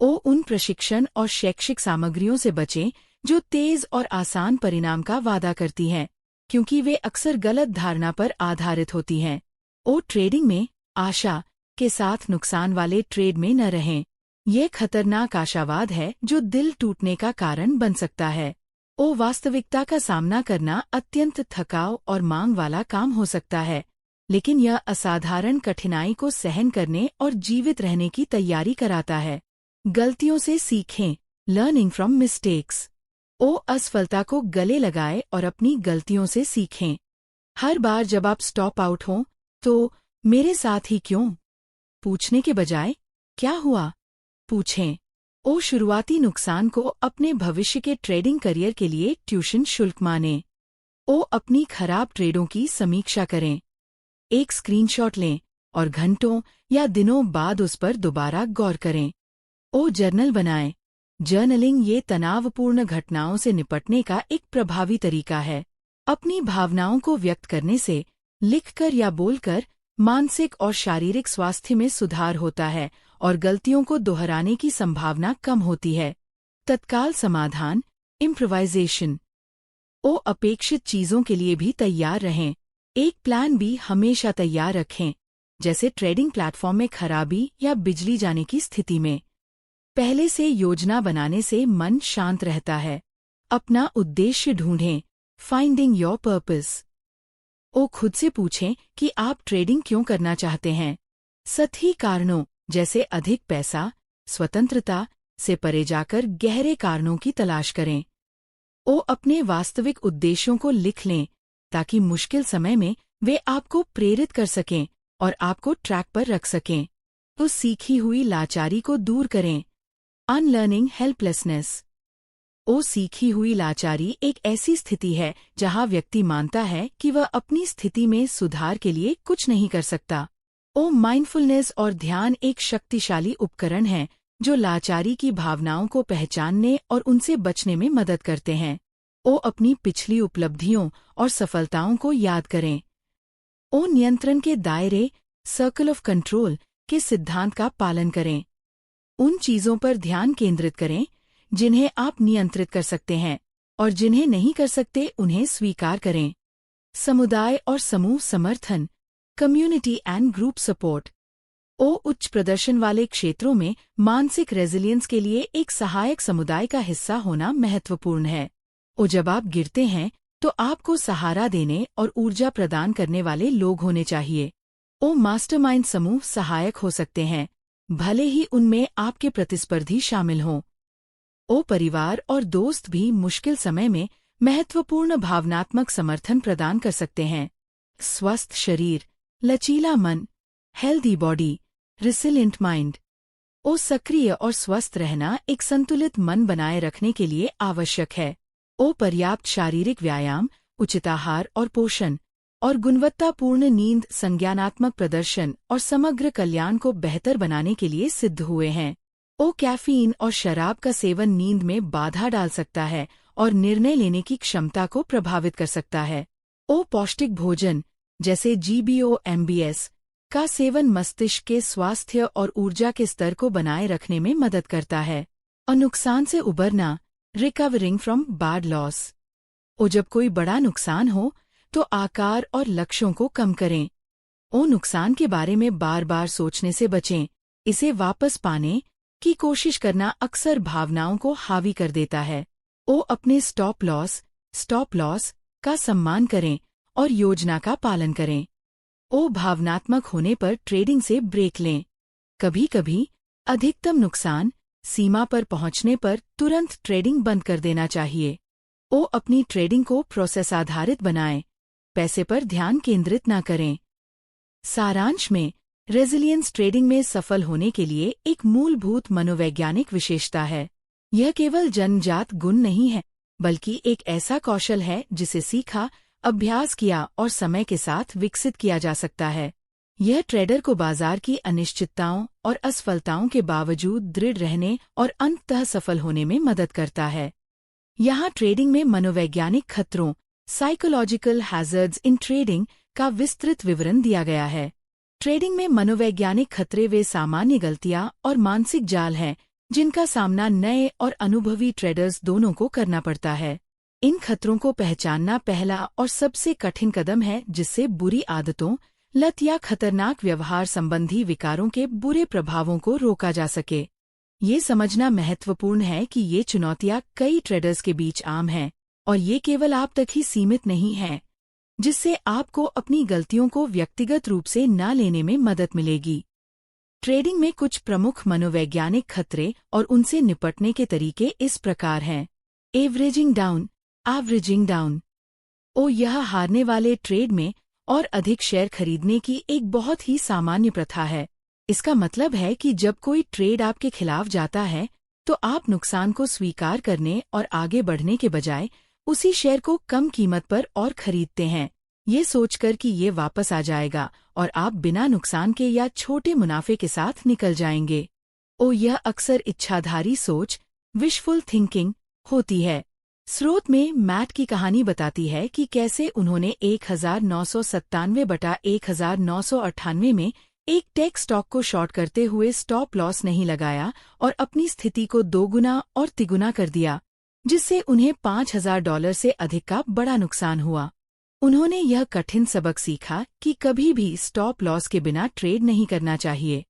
उन प्रशिक्षण और शैक्षिक सामग्रियों से बचें जो तेज और आसान परिणाम का वादा करती हैं, क्योंकि वे अक्सर गलत धारणा पर आधारित होती हैं। ट्रेडिंग में आशा के साथ नुकसान वाले ट्रेड में न रहें। यह खतरनाक आशावाद है जो दिल टूटने का कारण बन सकता है। वास्तविकता का सामना करना अत्यंत थकाऊ और मांग वाला काम हो सकता है, लेकिन यह असाधारण कठिनाई को सहन करने और जीवित रहने की तैयारी कराता है। गलतियों से सीखें, लर्निंग फ्रॉम मिस्टेक्स। असफलता को गले लगाए और अपनी गलतियों से सीखें। हर बार जब आप स्टॉप आउट हों, तो मेरे साथ ही क्यों पूछने के बजाय क्या हुआ पूछें। शुरुआती नुकसान को अपने भविष्य के ट्रेडिंग करियर के लिए ट्यूशन शुल्क मानें। अपनी खराब ट्रेडों की समीक्षा करें। एक स्क्रीनशॉट लें और घंटों या दिनों बाद उस पर दोबारा गौर करें। जर्नल बनाएं। जर्नलिंग ये तनावपूर्ण घटनाओं से निपटने का एक प्रभावी तरीका है। अपनी भावनाओं को व्यक्त करने से, लिखकर या बोलकर, मानसिक और शारीरिक स्वास्थ्य में सुधार होता है और गलतियों को दोहराने की संभावना कम होती है। तत्काल समाधान, इम्प्रोवाइजेशन। अपेक्षित चीजों के लिए भी तैयार रहें। एक प्लान भी हमेशा तैयार रखें, जैसे ट्रेडिंग प्लेटफॉर्म में खराबी या बिजली जाने की स्थिति में। पहले से योजना बनाने से मन शांत रहता है। अपना उद्देश्य ढूंढें, फाइंडिंग योर पर्पस। खुद से पूछें कि आप ट्रेडिंग क्यों करना चाहते हैं। सही कारणों, जैसे अधिक पैसा, स्वतंत्रता से परे जाकर गहरे कारणों की तलाश करें। अपने वास्तविक उद्देश्यों को लिख लें, ताकि मुश्किल समय में वे आपको प्रेरित कर सकें और आपको ट्रैक पर रख सकें। सीखी हुई लाचारी को दूर करें, अनलर्निंग हेल्पलेसनेस। सीखी हुई लाचारी एक ऐसी स्थिति है जहां व्यक्ति मानता है कि वह अपनी स्थिति में सुधार के लिए कुछ नहीं कर सकता। माइंडफुलनेस और ध्यान एक शक्तिशाली उपकरण है जो लाचारी की भावनाओं को पहचानने और उनसे बचने में मदद करते हैं। अपनी पिछली उपलब्धियों और सफलताओं को याद करें। नियंत्रण के दायरे, सर्कल ऑफ कंट्रोल के सिद्धांत का पालन करें। उन चीजों पर ध्यान केंद्रित करें जिन्हें आप नियंत्रित कर सकते हैं और जिन्हें नहीं कर सकते उन्हें स्वीकार करें। समुदाय और समूह समर्थन, कम्युनिटी एंड ग्रुप सपोर्ट। उच्च प्रदर्शन वाले क्षेत्रों में मानसिक रेजिलियंस के लिए एक सहायक समुदाय का हिस्सा होना महत्वपूर्ण है। जब आप गिरते हैं तो आपको सहारा देने और ऊर्जा प्रदान करने वाले लोग होने चाहिए। मास्टरमाइंड समूह सहायक हो सकते हैं, भले ही उनमें आपके प्रतिस्पर्धी शामिल हों। परिवार और दोस्त भी मुश्किल समय में महत्वपूर्ण भावनात्मक समर्थन प्रदान कर सकते हैं। स्वस्थ शरीर, लचीला मन, हेल्दी बॉडी, रिसिलिएंट माइंड। सक्रिय और स्वस्थ रहना एक संतुलित मन बनाए रखने के लिए आवश्यक है। पर्याप्त शारीरिक व्यायाम, उचित आहार और पोषण, और गुणवत्तापूर्ण नींद संज्ञानात्मक प्रदर्शन और समग्र कल्याण को बेहतर बनाने के लिए सिद्ध हुए हैं। कैफीन और शराब का सेवन नींद में बाधा डाल सकता है और निर्णय लेने की क्षमता को प्रभावित कर सकता है। पौष्टिक भोजन जैसे GBOMBS का सेवन मस्तिष्क के स्वास्थ्य और ऊर्जा के स्तर को बनाए रखने में मदद करता है। और नुकसान से उबरना, रिकवरिंग फ्रॉम बैड लॉस। जब कोई बड़ा नुकसान हो तो आकार और लक्ष्यों को कम करें। नुकसान के बारे में बार बार सोचने से बचें। इसे वापस पाने की कोशिश करना अक्सर भावनाओं को हावी कर देता है। अपने स्टॉप लॉस का सम्मान करें और योजना का पालन करें। भावनात्मक होने पर ट्रेडिंग से ब्रेक लें। कभी कभी अधिकतम नुकसान सीमा पर पहुंचने पर तुरंत ट्रेडिंग बंद कर देना चाहिए। अपनी ट्रेडिंग को प्रोसेस आधारित बनाएं, पैसे पर ध्यान केंद्रित न करें। सारांश में, रेजिलियंस ट्रेडिंग में सफल होने के लिए एक मूलभूत मनोवैज्ञानिक विशेषता है। यह केवल जन्मजात गुण नहीं है, बल्कि एक ऐसा कौशल है जिसे सीखा, अभ्यास किया और समय के साथ विकसित किया जा सकता है। यह ट्रेडर को बाजार की अनिश्चितताओं और असफलताओं के बावजूद दृढ़ रहने और अंततः सफल होने में मदद करता है। यहाँ ट्रेडिंग में मनोवैज्ञानिक खतरों, साइकोलॉजिकल हैजर्ड्स इन ट्रेडिंग का विस्तृत विवरण दिया गया है। ट्रेडिंग में मनोवैज्ञानिक खतरे वे सामान्य गलतियां और मानसिक जाल हैं जिनका सामना नए और अनुभवी ट्रेडर्स दोनों को करना पड़ता है। इन खतरों को पहचानना पहला और सबसे कठिन कदम है जिससे बुरी आदतों, लत या खतरनाक व्यवहार संबंधी विकारों के बुरे प्रभावों को रोका जा सके। ये समझना महत्वपूर्ण है कि ये चुनौतियां कई ट्रेडर्स के बीच आम हैं और ये केवल आप तक ही सीमित नहीं हैं, जिससे आपको अपनी गलतियों को व्यक्तिगत रूप से न लेने में मदद मिलेगी। ट्रेडिंग में कुछ प्रमुख मनोवैज्ञानिक खतरे और उनसे निपटने के तरीके इस प्रकार हैं। Averaging down. यह हारने वाले ट्रेड में और अधिक शेयर खरीदने की एक बहुत ही सामान्य प्रथा है। इसका मतलब है कि जब कोई ट्रेड आपके खिलाफ जाता है तो आप नुकसान को स्वीकार करने और आगे बढ़ने के बजाय उसी शेयर को कम कीमत पर और खरीदते हैं, ये सोचकर कि ये वापस आ जाएगा और आप बिना नुकसान के या छोटे मुनाफे के साथ निकल जाएंगे। यह अक्सर इच्छाधारी सोच, विशफुल थिंकिंग होती है। स्रोत में मैट की कहानी बताती है कि कैसे उन्होंने 1997/1998 में एक टेक स्टॉक को शॉर्ट करते हुए स्टॉप लॉस नहीं लगाया और अपनी स्थिति को दोगुना और तिगुना कर दिया, जिससे उन्हें $5000 से अधिक का बड़ा नुकसान हुआ। उन्होंने यह कठिन सबक सीखा कि कभी भी स्टॉप लॉस के बिना ट्रेड नहीं करना चाहिए।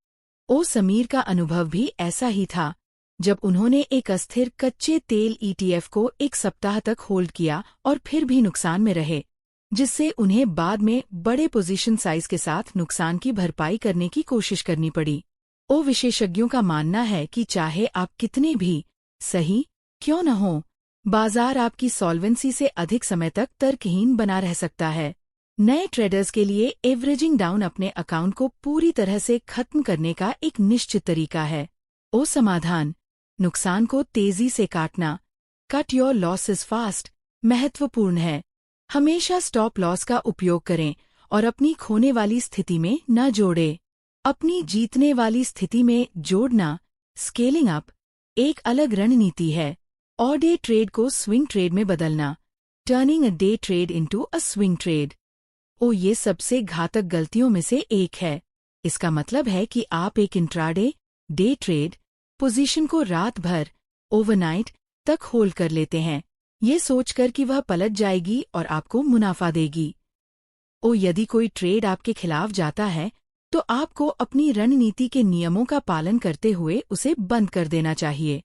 समीर का अनुभव भी ऐसा ही था, जब उन्होंने एक अस्थिर कच्चे तेल ETF को एक सप्ताह तक होल्ड किया और फिर भी नुकसान में रहे, जिससे उन्हें बाद में बड़े पोजीशन साइज के साथ नुकसान की भरपाई करने की कोशिश करनी पड़ी। विशेषज्ञों का मानना है कि चाहे आप कितने भी सही क्यों न हो, बाजार आपकी सॉल्वेंसी से अधिक समय तक तर्कहीन बना रह सकता है। नए ट्रेडर्स के लिए एवरेजिंग डाउन अपने अकाउंट को पूरी तरह से खत्म करने का एक निश्चित तरीका है। समाधान, नुकसान को तेजी से काटना, कट योर लॉसेस फास्ट, महत्वपूर्ण है। हमेशा स्टॉप लॉस का उपयोग करें और अपनी खोने वाली स्थिति में न जोड़ें। अपनी जीतने वाली स्थिति में जोड़ना, स्केलिंग अप, एक अलग रणनीति है। डे ट्रेड को स्विंग ट्रेड में बदलना, turning a day trade into a swing trade. ये सबसे घातक गलतियों में से एक है। इसका मतलब है कि आप एक इंट्राडे डे ट्रेड पोजीशन को रात भर ओवरनाइट तक होल्ड कर लेते हैं, ये सोचकर कि वह पलट जाएगी और आपको मुनाफा देगी। यदि कोई ट्रेड आपके खिलाफ जाता है तो आपको अपनी रणनीति के नियमों का पालन करते हुए उसे बंद कर देना चाहिए।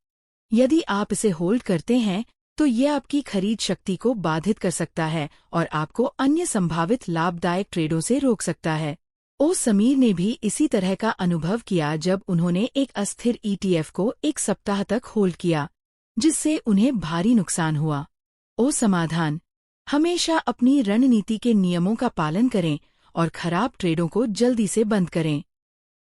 यदि आप इसे होल्ड करते हैं तो यह आपकी खरीद शक्ति को बाधित कर सकता है और आपको अन्य संभावित लाभदायक ट्रेडों से रोक सकता है। समीर ने भी इसी तरह का अनुभव किया जब उन्होंने एक अस्थिर ETF को एक सप्ताह तक होल्ड किया, जिससे उन्हें भारी नुकसान हुआ। समाधान: हमेशा अपनी रणनीति के नियमों का पालन करें और खराब ट्रेडों को जल्दी से बंद करें।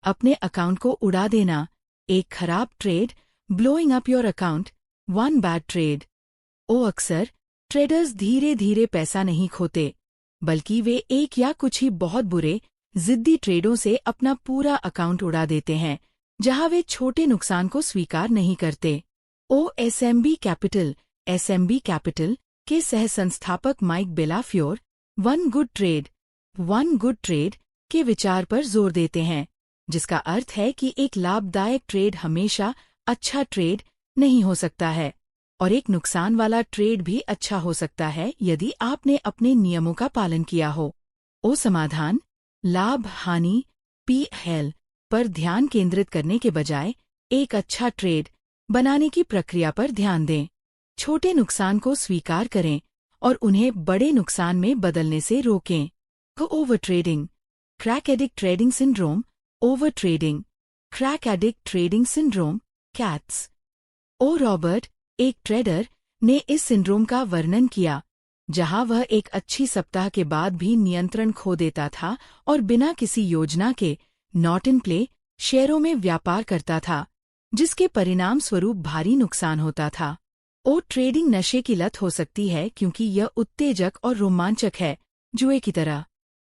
अपने अकाउंट को उड़ा देना: एक खराब trade, blowing up your account, one bad trade. अक्सर ट्रेडर्स धीरे धीरे पैसा नहीं खोते, बल्कि वे एक या कुछ ही बहुत बुरे जिद्दी ट्रेडों से अपना पूरा अकाउंट उड़ा देते हैं, जहां वे छोटे नुकसान को स्वीकार नहीं करते। SMB कैपिटल के सह-संस्थापक माइक बेलाफ्योर वन गुड ट्रेड के विचार पर जोर देते हैं, जिसका अर्थ है कि एक लाभदायक ट्रेड हमेशा अच्छा ट्रेड नहीं हो सकता है और एक नुकसान वाला ट्रेड भी अच्छा हो सकता है यदि आपने अपने नियमों का पालन किया हो। समाधान: लाभ हानि P/L पर ध्यान केंद्रित करने के बजाय एक अच्छा ट्रेड बनाने की प्रक्रिया पर ध्यान दें। छोटे नुकसान को स्वीकार करें और उन्हें बड़े नुकसान में बदलने से रोकें। Over trading, crack addict trading syndrome, over trading, crack addict trading syndrome, cats. Robert, एक ट्रेडर, ने इस सिंड्रोम का वर्णन किया, जहां वह एक अच्छी सप्ताह के बाद भी नियंत्रण खो देता था और बिना किसी योजना के नॉट इन प्ले शेयरों में व्यापार करता था, जिसके परिणाम स्वरूप भारी नुकसान होता था। ट्रेडिंग नशे की लत हो सकती है क्योंकि यह उत्तेजक और रोमांचक है, जुए की तरह।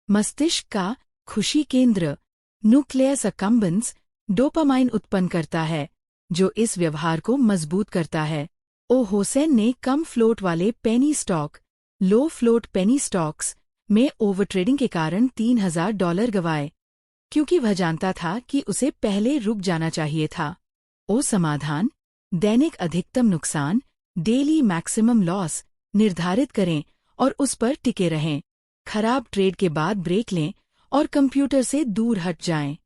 मस्तिष्क का खुशी केंद्र न्यूक्लियस अकम्बेंस डोपामाइन उत्पन्न करता है, जो इस व्यवहार को मजबूत करता है। होसेन ने कम फ्लोट वाले पेनी स्टॉक, लो फ्लोट पेनी स्टॉक्स में ओवरट्रेडिंग के कारण $3000 गंवाए, क्योंकि वह जानता था कि उसे पहले रुक जाना चाहिए था। समाधान: दैनिक अधिकतम नुकसान, डेली मैक्सिमम लॉस निर्धारित करें और उस पर टिके रहें। खराब ट्रेड के बाद ब्रेक लें और कंप्यूटर से दूर हट जाएं।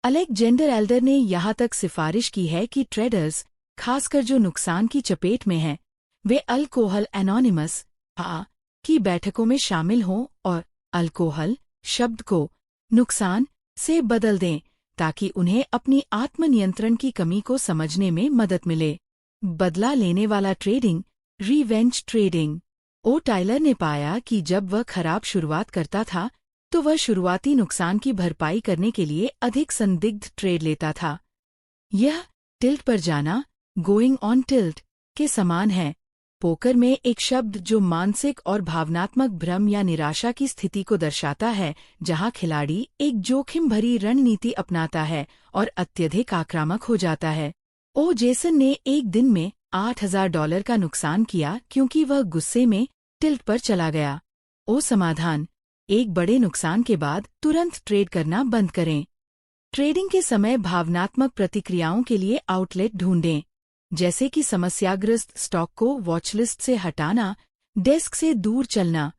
अलेक्जेंडर एल्डर ने यहाँ तक सिफारिश की है कि ट्रेडर्स, खासकर जो नुकसान की चपेट में हैं, वे अल्कोहल एनोनिमस की बैठकों में शामिल हों और अल्कोहल शब्द को नुकसान से बदल दें ताकि उन्हें अपनी आत्मनियंत्रण की कमी को समझने में मदद मिले। बदला लेने वाला ट्रेडिंग, रिवेंज ट्रेडिंग। टाइलर ने पाया कि जब वह खराब शुरुआत करता था तो वह शुरुआती नुकसान की भरपाई करने के लिए अधिक संदिग्ध ट्रेड लेता था। यह टिल्ट पर जाना, गोइंग ऑन टिल्ट, के समान है। पोकर में एक शब्द जो मानसिक और भावनात्मक भ्रम या निराशा की स्थिति को दर्शाता है, जहां खिलाड़ी एक जोखिम भरी रणनीति अपनाता है और अत्यधिक आक्रामक हो जाता है। जेसन ने एक दिन में $8000 का नुकसान किया क्योंकि वह गुस्से में टिल्ट पर चला गया। समाधान: एक बड़े नुकसान के बाद तुरंत ट्रेड करना बंद करें। ट्रेडिंग के समय भावनात्मक प्रतिक्रियाओं के लिए आउटलेट ढूंढें, जैसे कि समस्याग्रस्त स्टॉक को वॉचलिस्ट से हटाना, डेस्क से दूर चलना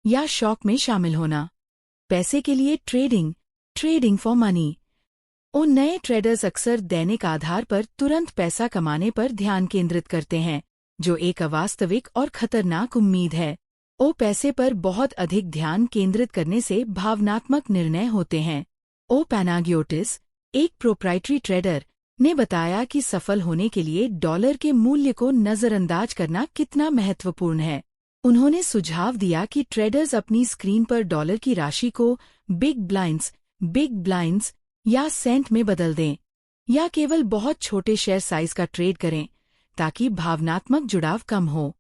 या शॉक में शामिल होना। पैसे के लिए ट्रेडिंग फॉर मनी। नए ट्रेडर्स अक्सर दैनिक आधार पर तुरंत पैसा कमाने पर ध्यान केंद्रित करते हैं, जो एक अवास्तविक और खतरनाक उम्मीद है। पैसे पर बहुत अधिक ध्यान केंद्रित करने से भावनात्मक निर्णय होते हैं। पैनागियोटिस, एक प्रोप्राइटरी ट्रेडर, ने बताया कि सफल होने के लिए डॉलर के मूल्य को नजरअंदाज करना कितना महत्वपूर्ण है। उन्होंने सुझाव दिया कि ट्रेडर्स अपनी स्क्रीन पर डॉलर की राशि को बिग ब्लाइंड्स या सेंट में बदल दें, या केवल बहुत छोटे शेयर साइज का ट्रेड करें ताकि भावनात्मक जुड़ाव कम हो।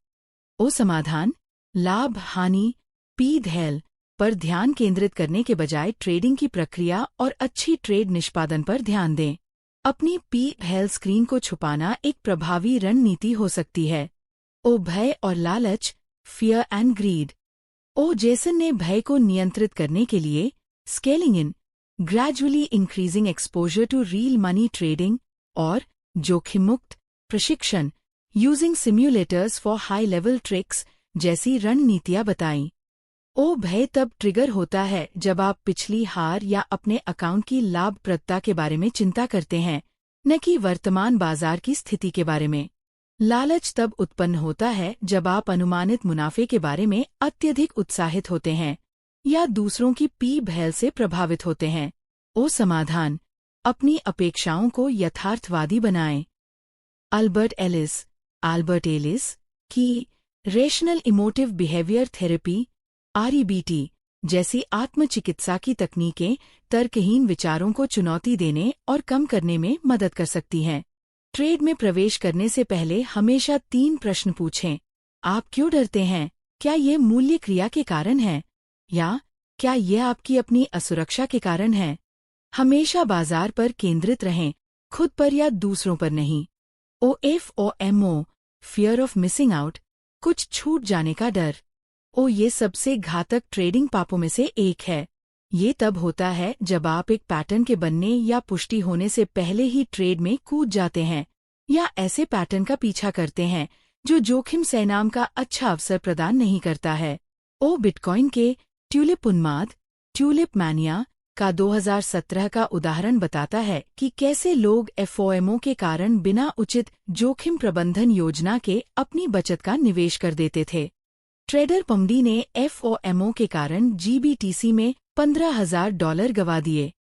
समाधान: लाभ हानि P/L पर ध्यान केंद्रित करने के बजाय ट्रेडिंग की प्रक्रिया और अच्छी ट्रेड निष्पादन पर ध्यान दें। अपनी P/L स्क्रीन को छुपाना एक प्रभावी रणनीति हो सकती है। भय और लालच, फियर एंड ग्रीड। जेसन ने भय को नियंत्रित करने के लिए scaling in, gradually increasing exposure to real money trading और जोखिम मुक्त प्रशिक्षण using simulators for high level tricks जैसी रणनीतियां बताईं। ओ भय तब ट्रिगर होता है जब आप पिछली हार या अपने अकाउंट की लाभप्रदता के बारे में चिंता करते हैं, न कि वर्तमान बाजार की स्थिति के बारे में। लालच तब उत्पन्न होता है जब आप अनुमानित मुनाफे के बारे में अत्यधिक उत्साहित होते हैं या दूसरों की भय से प्रभावित होते हैं। ओ समाधान, अपनी अपेक्षाओं को यथार्थवादी बनाएं। अल्बर्ट एलिस की rational emotive behaviour therapy REBT जैसी आत्मचिकित्सा की तकनीकें तर्कहीन विचारों को चुनौती देने और कम करने में मदद कर सकती हैं। ट्रेड में प्रवेश करने से पहले हमेशा 3 प्रश्न पूछें। आप क्यों डरते हैं? क्या ये मूल्य क्रिया के कारण है? या क्या यह आपकी अपनी असुरक्षा के कारण है? हमेशा बाजार पर केंद्रित रहें, खुद पर या दूसरों पर नहीं। OFOMO, fear of missing out, कुछ छूट जाने का डर। ये सबसे घातक ट्रेडिंग पापों में से एक है। ये तब होता है जब आप एक पैटर्न के बनने या पुष्टि होने से पहले ही ट्रेड में कूद जाते हैं या ऐसे पैटर्न का पीछा करते हैं जो जोखिम से नाम का अच्छा अवसर प्रदान नहीं करता है। बिटकॉइन के ट्यूलिप उन्माद, ट्यूलिप मैनिया का 2017 का उदाहरण बताता है कि कैसे लोग FOMO के कारण बिना उचित जोखिम प्रबंधन योजना के अपनी बचत का निवेश कर देते थे। ट्रेडर पमडी ने FOMO के कारण GBTC में $15,000 गवा दिए।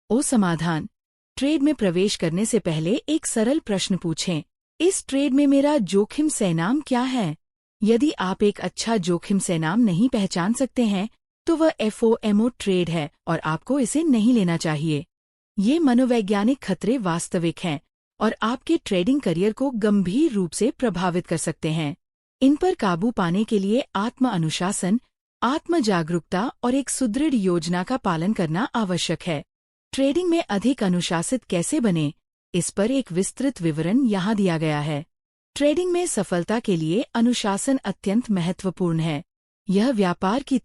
समाधान, ट्रेड में प्रवेश करने से पहले एक सरल प्रश्न पूछें। इस ट्रेड में मेरा जोखिम सहनाम क्या है? यदि आप एक अच्छा जोखिम सहनाम नहीं पहचान सकते हैं, तो वह FOMO ट्रेड है और आपको इसे नहीं लेना चाहिए। ये मनोवैज्ञानिक खतरे वास्तविक हैं और आपके ट्रेडिंग करियर को गंभीर रूप से प्रभावित कर सकते हैं। इन पर काबू पाने के लिए आत्म अनुशासन, आत्म जागरूकता और एक सुदृढ़ योजना का पालन करना आवश्यक है। ट्रेडिंग में अधिक अनुशासित कैसे बने, इस पर एक विस्तृत विवरण यहाँ दिया गया है। ट्रेडिंग में सफलता के लिए अनुशासन अत्यंत महत्वपूर्ण है। यह व्यापार की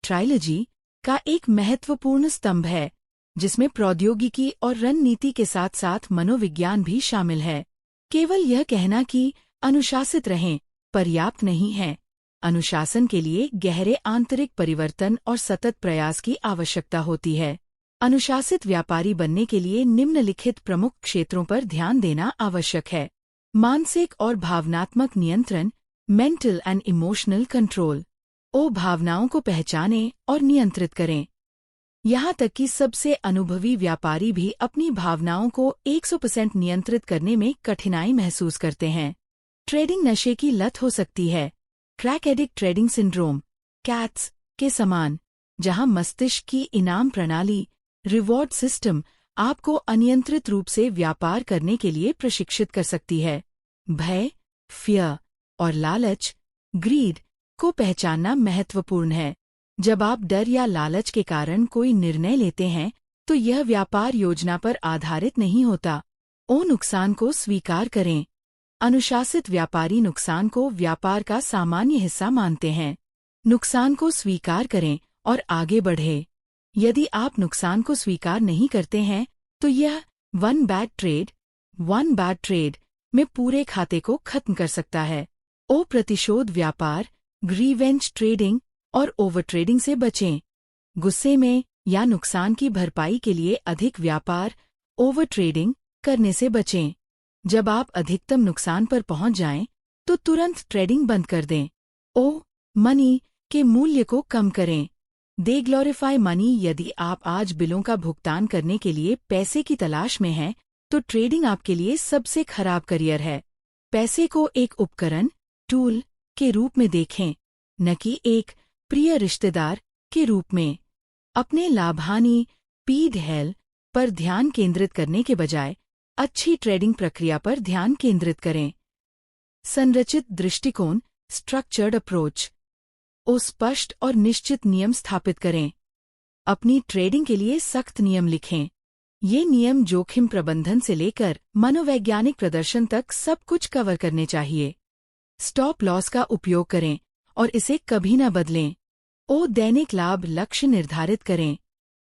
ट्रायलॉजी का एक महत्वपूर्ण स्तंभ है, जिसमें प्रौद्योगिकी और रणनीति के साथ साथ मनोविज्ञान भी शामिल है। केवल यह कहना कि अनुशासित रहें पर्याप्त नहीं है। अनुशासन के लिए गहरे आंतरिक परिवर्तन और सतत प्रयास की आवश्यकता होती है। अनुशासित व्यापारी बनने के लिए निम्नलिखित प्रमुख क्षेत्रों पर ध्यान देना आवश्यक है। मानसिक और भावनात्मक नियंत्रण, मेंटल एंड इमोशनल कंट्रोल। भावनाओं को पहचानें और नियंत्रित करें। यहाँ तक कि सबसे अनुभवी व्यापारी भी अपनी भावनाओं को 100% नियंत्रित करने में कठिनाई महसूस करते हैं। ट्रेडिंग नशे की लत हो सकती है, crack addict trading syndrome, cats के समान, जहां मस्तिष्क की इनाम प्रणाली, रिवॉर्ड सिस्टम आपको अनियंत्रित रूप से व्यापार करने के लिए प्रशिक्षित कर सकती है। भय, फियर और लालच, ग्रीड को पहचानना महत्वपूर्ण है। जब आप डर या लालच के कारण कोई निर्णय लेते हैं, तो यह व्यापार योजना पर आधारित नहीं होता। नुकसान को स्वीकार करें। अनुशासित व्यापारी नुकसान को व्यापार का सामान्य हिस्सा मानते हैं। नुकसान को स्वीकार करें और आगे बढ़ें। यदि आप नुकसान को स्वीकार नहीं करते हैं, तो यह वन बैड ट्रेड में पूरे खाते को खत्म कर सकता है। प्रतिशोध व्यापार, ग्रीवेंज ट्रेडिंग और ओवर ट्रेडिंग से बचें। गुस्से में या नुकसान की भरपाई के लिए अधिक व्यापार, ओवर ट्रेडिंग करने से बचें। जब आप अधिकतम नुकसान पर पहुंच जाएं, तो तुरंत ट्रेडिंग बंद कर दें। मनी के मूल्य को कम करें। दे ग्लोरीफाई मनी। यदि आप आज बिलों का भुगतान करने के लिए पैसे की तलाश में हैं, तो ट्रेडिंग आपके लिए सबसे खराब करियर है। पैसे को एक उपकरण, टूल के रूप में देखें, न कि एक प्रिय रिश्तेदार के रूप में। अपने लाभहानि P/L पर ध्यान केंद्रित करने के बजाय अच्छी ट्रेडिंग प्रक्रिया पर ध्यान केंद्रित करें। संरचित दृष्टिकोण, स्ट्रक्चर्ड अप्रोच। स्पष्ट और निश्चित नियम स्थापित करें। अपनी ट्रेडिंग के लिए सख्त नियम लिखें। ये नियम जोखिम प्रबंधन से लेकर मनोवैज्ञानिक प्रदर्शन तक सब कुछ कवर करने चाहिए। स्टॉप लॉस का उपयोग करें और इसे कभी न बदलें। दैनिक लाभ लक्ष्य निर्धारित करें।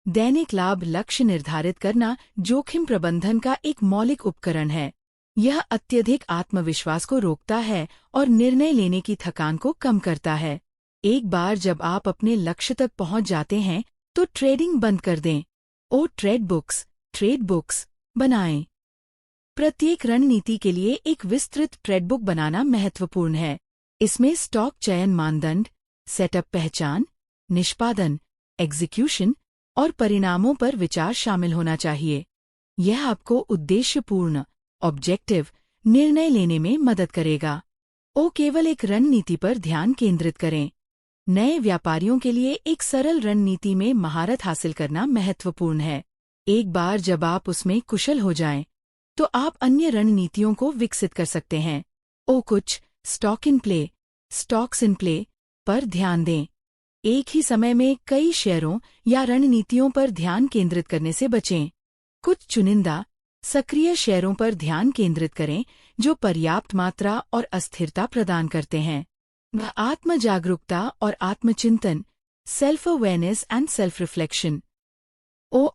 दैनिक लाभ लक्ष्य निर्धारित करना जोखिम प्रबंधन का एक मौलिक उपकरण है। यह अत्यधिक आत्मविश्वास को रोकता है और निर्णय लेने की थकान को कम करता है। एक बार जब आप अपने लक्ष्य तक पहुंच जाते हैं तो ट्रेडिंग बंद कर दें। ट्रेड बुक्स बनाएं। प्रत्येक रणनीति के लिए एक विस्तृत ट्रेड बुक बनाना महत्वपूर्ण है। इसमें स्टॉक चयन मानदंड, सेटअप पहचान, निष्पादन, एग्जीक्यूशन और परिणामों पर विचार शामिल होना चाहिए। यह आपको उद्देश्यपूर्ण, ऑब्जेक्टिव निर्णय लेने में मदद करेगा। केवल एक रणनीति पर ध्यान केंद्रित करें। नए व्यापारियों के लिए एक सरल रणनीति में महारत हासिल करना महत्वपूर्ण है। एक बार जब आप उसमें कुशल हो जाएं, तो आप अन्य रणनीतियों को विकसित कर सकते हैं। कुछ स्टॉक्स इन प्ले पर ध्यान दें। एक ही समय में कई शेयरों या रणनीतियों पर ध्यान केंद्रित करने से बचें। कुछ चुनिंदा, सक्रिय शेयरों पर ध्यान केंद्रित करें जो पर्याप्त मात्रा और अस्थिरता प्रदान करते हैं। आत्म जागरूकता और आत्मचिंतन, self awareness and self reflection.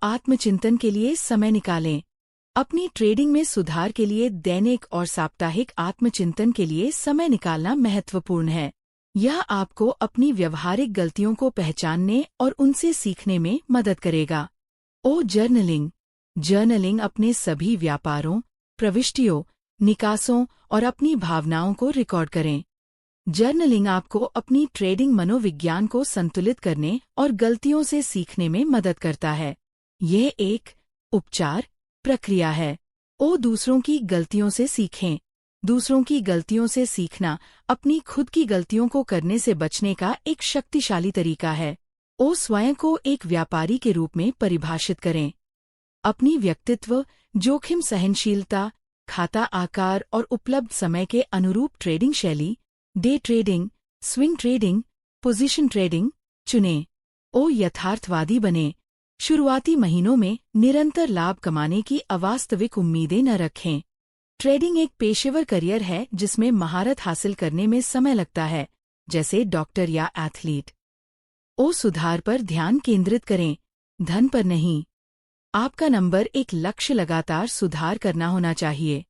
आत्मचिंतन के लिए समय निकालें। अपनी ट्रेडिंग में सुधार के लिए दैनिक और साप्ताहिक आत्मचिंतन के लिए समय निकालना महत्वपूर्ण है। यह आपको अपनी व्यावहारिक गलतियों को पहचानने और उनसे सीखने में मदद करेगा। जर्नलिंग अपने सभी व्यापारों, प्रविष्टियों, निकासों और अपनी भावनाओं को रिकॉर्ड करें। जर्नलिंग आपको अपनी ट्रेडिंग मनोविज्ञान को संतुलित करने और गलतियों से सीखने में मदद करता है। यह एक उपचार प्रक्रिया है। दूसरों की गलतियों से सीखें। दूसरों की गलतियों से सीखना अपनी खुद की गलतियों को करने से बचने का एक शक्तिशाली तरीका है। स्वयं को एक व्यापारी के रूप में परिभाषित करें। अपनी व्यक्तित्व, जोखिम सहनशीलता, खाता आकार और उपलब्ध समय के अनुरूप ट्रेडिंग शैली, day trading, swing trading, position trading चुनें। यथार्थवादी बने। शुरुआती महीनों में निरंतर लाभ कमाने की अवास्तविक उम्मीदें न रखें। ट्रेडिंग एक पेशेवर करियर है जिसमें महारत हासिल करने में समय लगता है, जैसे डॉक्टर या एथलीट। सुधार पर ध्यान केंद्रित करें, धन पर नहीं। आपका नंबर एक लक्ष्य लगातार सुधार करना होना चाहिए।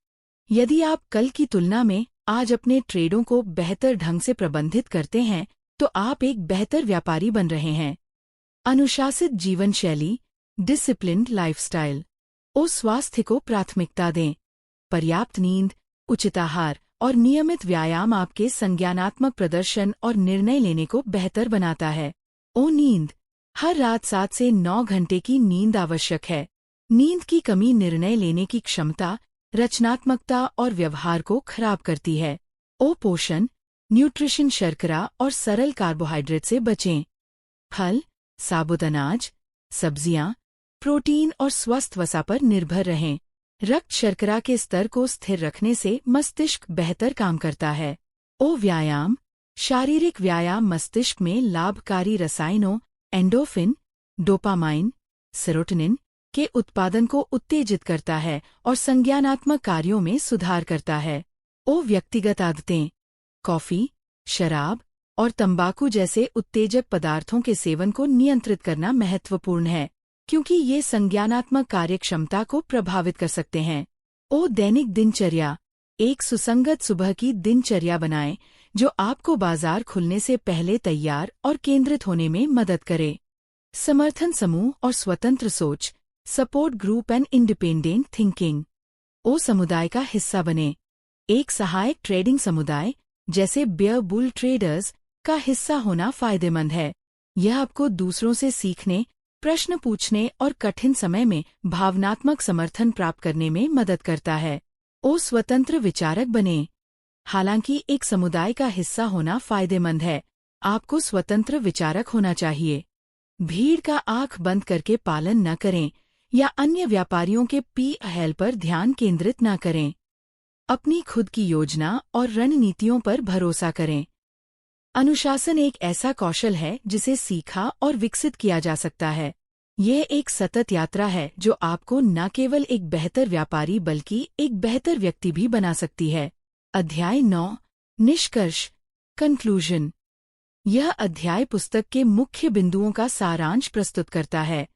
यदि आप कल की तुलना में आज अपने ट्रेडों को बेहतर ढंग से प्रबंधित करते हैं, तो आप एक बेहतर व्यापारी बन रहे हैं। अनुशासित जीवन शैली, डिसिप्लिन्ड लाइफस्टाइल। स्वास्थ्य को प्राथमिकता दें। पर्याप्त नींद, उचित आहार और नियमित व्यायाम आपके संज्ञानात्मक प्रदर्शन और निर्णय लेने को बेहतर बनाता है। नींद। हर रात 7 से 9 घंटे की नींद आवश्यक है। नींद की कमी निर्णय लेने की क्षमता, रचनात्मकता और व्यवहार को खराब करती है। पोषण, न्यूट्रिशन, शर्करा और सरल कार्बोहाइड्रेट से बचें। फल, साबुत अनाज, सब्जियां, प्रोटीन और स्वस्थ वसा पर निर्भर रहें। रक्त शर्करा के स्तर को स्थिर रखने से मस्तिष्क बेहतर काम करता है। व्यायाम। शारीरिक व्यायाम मस्तिष्क में लाभकारी रसायनों एंडोर्फिन, डोपामाइन, सेरोटोनिन के उत्पादन को उत्तेजित करता है और संज्ञानात्मक कार्यों में सुधार करता है। व्यक्तिगत आदतें। कॉफी, शराब और तंबाकू जैसे उत्तेजक पदार्थों के सेवन को नियंत्रित करना महत्वपूर्ण है, क्योंकि ये संज्ञानात्मक कार्यक्षमता को प्रभावित कर सकते हैं। दैनिक दिनचर्या। एक सुसंगत सुबह की दिनचर्या बनाएं जो आपको बाजार खुलने से पहले तैयार और केंद्रित होने में मदद करे। समर्थन समूह और स्वतंत्र सोच, support group and independent thinking. समुदाय का हिस्सा बने। एक सहायक ट्रेडिंग समुदाय, जैसे बेयर बुल ट्रेडर्स, का हिस्सा होना फायदेमंद है। यह आपको दूसरों से सीखने, प्रश्न पूछने और कठिन समय में भावनात्मक समर्थन प्राप्त करने में मदद करता है। स्वतंत्र विचारक बने। हालांकि एक समुदाय का हिस्सा होना फायदेमंद है, आपको स्वतंत्र विचारक होना चाहिए। भीड़ का आंख बंद करके पालन न करें या अन्य व्यापारियों के पीएल पर ध्यान केंद्रित न करें। अपनी खुद की योजना और रणनीतियों पर भरोसा करें। अनुशासन एक ऐसा कौशल है जिसे सीखा और विकसित किया जा सकता है। यह एक सतत यात्रा है जो आपको न केवल एक बेहतर व्यापारी बल्कि एक बेहतर व्यक्ति भी बना सकती है। अध्याय 9, निष्कर्ष, कंक्लूजन। यह अध्याय पुस्तक के मुख्य बिंदुओं का सारांश प्रस्तुत करता है,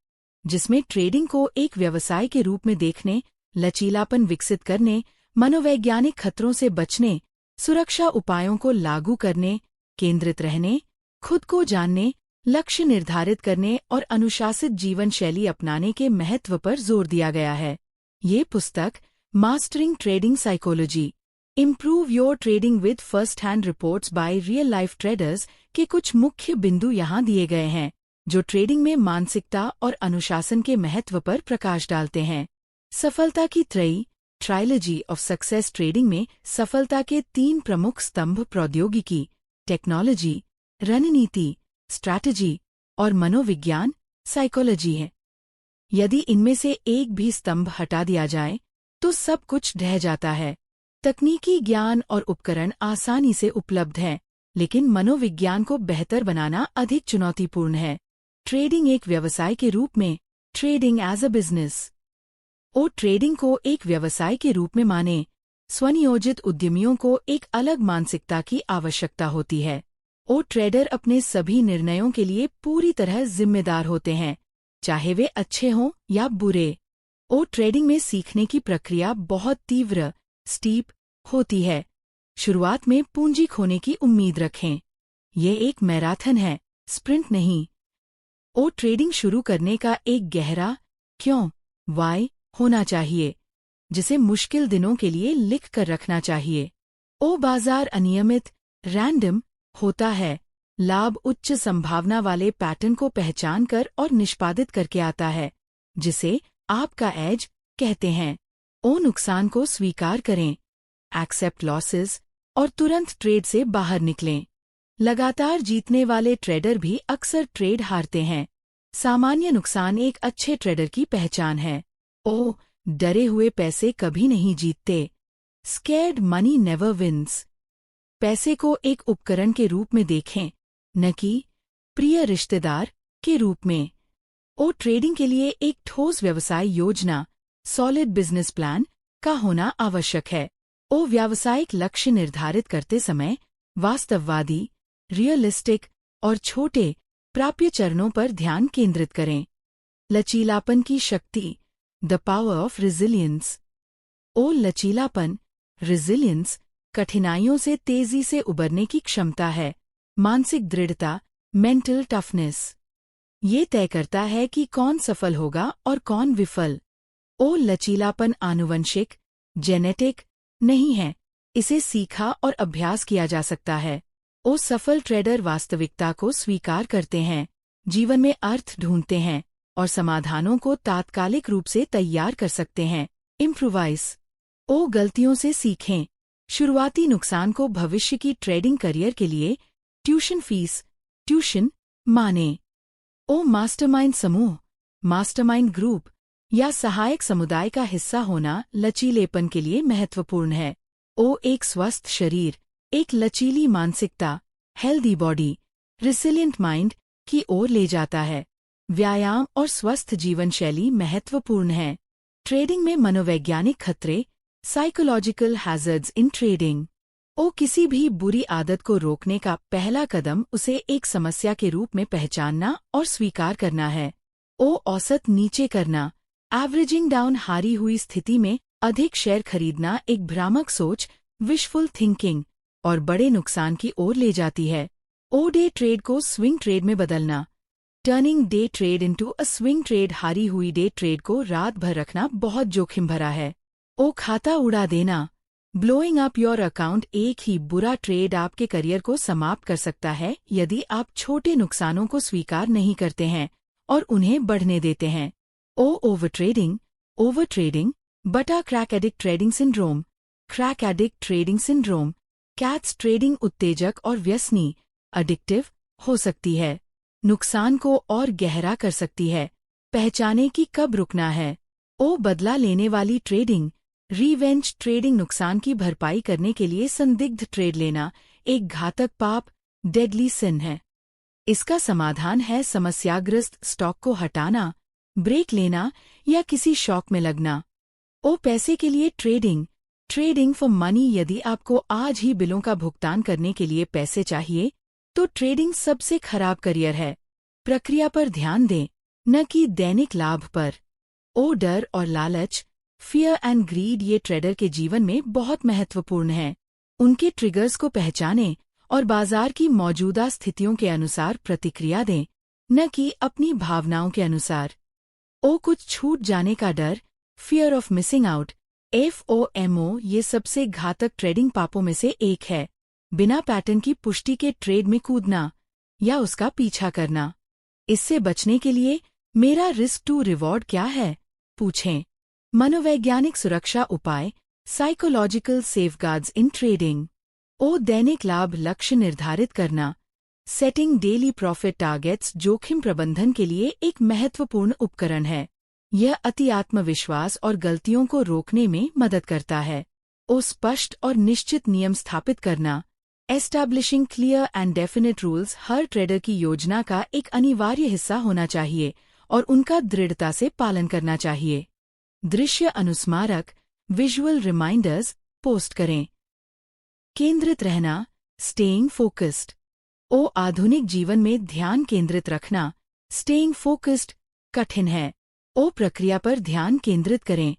जिसमें ट्रेडिंग को एक व्यवसाय के रूप में देखने, लचीलापन विकसित करने, मनोवैज्ञानिक खतरों से बचने, सुरक्षा उपायों को लागू करने, केंद्रित रहने, खुद को जानने, लक्ष्य निर्धारित करने और अनुशासित जीवन शैली अपनाने के महत्व पर जोर दिया गया है। ये पुस्तक mastering trading psychology, improve your trading with first hand reports by real life traders के कुछ मुख्य बिंदु यहाँ दिए गए हैं, जो ट्रेडिंग में मानसिकता और अनुशासन के महत्व पर प्रकाश डालते हैं। सफलता की ट्रायलॉजी ऑफ सक्सेस ट्रेडिंग में सफलता के 3 प्रमुख स्तंभ प्रौद्योगिकी, टेक्नोलॉजी, रणनीति, स्ट्रैटेजी और मनोविज्ञान, साइकोलॉजी है। यदि इनमें से एक भी स्तंभ हटा दिया जाए तो सब कुछ ढह जाता है। तकनीकी ज्ञान और उपकरण आसानी से उपलब्ध हैं, लेकिन मनोविज्ञान को बेहतर बनाना अधिक चुनौतीपूर्ण है। ट्रेडिंग एक व्यवसाय के रूप में, trading as a business. Trading को एक व्यवसाय के रूप में माने, स्वनियोजित उद्यमियों को एक अलग मानसिकता की आवश्यकता होती है। ट्रेडर अपने सभी निर्णयों के लिए पूरी तरह जिम्मेदार होते हैं, चाहे वे अच्छे हों या बुरे। ट्रेडिंग में सीखने की प्रक्रिया बहुत तीव्र, स्टीप होती है। शुरुआत में पूंजी खोने की उम्मीद रखें। ये एक मैराथन है, स्प्रिंट नहीं। ट्रेडिंग शुरू करने का एक गहरा क्यों, वाई होना चाहिए, जिसे मुश्किल दिनों के लिए लिख कर रखना चाहिए। बाजार अनियमित, रैंडम होता है। लाभ उच्च संभावना वाले पैटर्न को पहचान कर और निष्पादित करके आता है, जिसे आपका एज कहते हैं। नुकसान को स्वीकार करें, एक्सेप्ट लॉसेस, और तुरंत ट्रेड से बाहर निकलें। लगातार जीतने वाले ट्रेडर भी अक्सर ट्रेड हारते हैं। सामान्य नुकसान एक अच्छे ट्रेडर की पहचान है। डरे हुए पैसे कभी नहीं जीतते। Scared money never wins. पैसे को एक उपकरण के रूप में देखें, न कि प्रिय रिश्तेदार के रूप में। ट्रेडिंग के लिए एक ठोस व्यवसाय योजना, सॉलिड बिजनेस प्लान का होना आवश्यक है। व्यावसायिक लक्ष्य निर्धारित करते समय वास्तववादी, रियलिस्टिक और छोटे, प्राप्य चरणों पर ध्यान केंद्रित करें। लचीलापन की शक्ति, द पावर ऑफ रेजिलियंस। लचीलापन, रेजिलियंस, कठिनाइयों से तेजी से उबरने की क्षमता है। मानसिक दृढ़ता, मेंटल टफनेस। ये तय करता है कि कौन सफल होगा और कौन विफल। लचीलापन आनुवंशिक, जेनेटिक नहीं है, इसे सीखा और अभ्यास किया जा सकता है। सफल ट्रेडर वास्तविकता को स्वीकार करते हैं, जीवन में अर्थ ढूंढते हैं और समाधानों को तात्कालिक रूप से तैयार कर सकते हैं। इम्प्रोवाइज। गलतियों से सीखें। शुरुआती नुकसान को भविष्य की ट्रेडिंग करियर के लिए ट्यूशन फीस, ट्यूशन माने। मास्टरमाइंड समूह, मास्टरमाइंड ग्रुप या सहायक समुदाय का हिस्सा होना लचीलेपन के लिए महत्वपूर्ण है। एक स्वस्थ शरीर, एक लचीली मानसिकता, हेल्दी बॉडी, रिसिलिएंट माइंड की ओर ले जाता है। व्यायाम और स्वस्थ जीवन शैली महत्वपूर्ण है। ट्रेडिंग में मनोवैज्ञानिक खतरे, साइकोलॉजिकल हैजर्ड्स इन ट्रेडिंग। किसी भी बुरी आदत को रोकने का पहला कदम उसे एक समस्या के रूप में पहचानना और स्वीकार करना है। औसत नीचे करना, एवरेजिंग डाउन, हारी हुई स्थिति में अधिक शेयर खरीदना एक भ्रामक सोच, विशफुल थिंकिंग और बड़े नुकसान की ओर ले जाती है। डे ट्रेड को स्विंग ट्रेड में बदलना, turning day trade into a swing trade. हारी हुई डे ट्रेड को रात भर रखना बहुत जोखिम भरा है। खाता उड़ा देना, ब्लोइंग अप योर अकाउंट। एक ही बुरा ट्रेड आपके करियर को समाप्त कर सकता है यदि आप छोटे नुकसानों को स्वीकार नहीं करते हैं और उन्हें बढ़ने देते हैं। ओवर ट्रेडिंग, बटा crack addict trading syndrome. Crack addict trading syndrome, cats trading उत्तेजक और व्यसनी, एडिक्टिव हो सकती है, नुकसान को और गहरा कर सकती है। पहचाने कि कब रुकना है। बदला लेने वाली ट्रेडिंग, रिवेंज ट्रेडिंग, नुकसान की भरपाई करने के लिए संदिग्ध ट्रेड लेना एक घातक पाप, डेडली सिन है। इसका समाधान है समस्याग्रस्त स्टॉक को हटाना, ब्रेक लेना या किसी शॉक में लगना। पैसे के लिए ट्रेडिंग फॉर मनी। यदि आपको आज ही बिलों का भुगतान करने के लिए पैसे चाहिए तो ट्रेडिंग सबसे खराब करियर है। प्रक्रिया पर ध्यान दें, न कि दैनिक लाभ पर। डर और लालच, फियर एंड ग्रीड ये ट्रेडर के जीवन में बहुत महत्वपूर्ण है। उनके ट्रिगर्स को पहचानें और बाजार की मौजूदा स्थितियों के अनुसार प्रतिक्रिया दें, न कि अपनी भावनाओं के अनुसार। कुछ छूट जाने का डर, fear of missing out, FOMO ये सबसे घातक ट्रेडिंग पापों में से एक है। बिना पैटर्न की पुष्टि के ट्रेड में कूदना या उसका पीछा करना। इससे बचने के लिए मेरा रिस्क टू रिवॉर्ड क्या है, पूछें। मनोवैज्ञानिक सुरक्षा उपाय, साइकोलॉजिकल सेफगार्ड्स इन ट्रेडिंग। दैनिक लाभ लक्ष्य निर्धारित करना, सेटिंग डेली प्रॉफिट टारगेट्स जोखिम प्रबंधन के लिए एक महत्वपूर्ण उपकरण है। यह अति आत्मविश्वास और गलतियों को रोकने में मदद करता है। स्पष्ट और निश्चित नियम स्थापित करना, establishing clear and definite rules her trader की योजना का एक अनिवार्य हिस्सा होना चाहिए और उनका दृढ़ता से पालन करना चाहिए। दृश्य अनुस्मारक, विजुअल रिमाइंडर्स पोस्ट करें। केंद्रित रहना, स्टेइंग फोकस्ड। आधुनिक जीवन में ध्यान केंद्रित रखना, स्टेइंग फोकस्ड, कठिन है। प्रक्रिया पर ध्यान केंद्रित करें,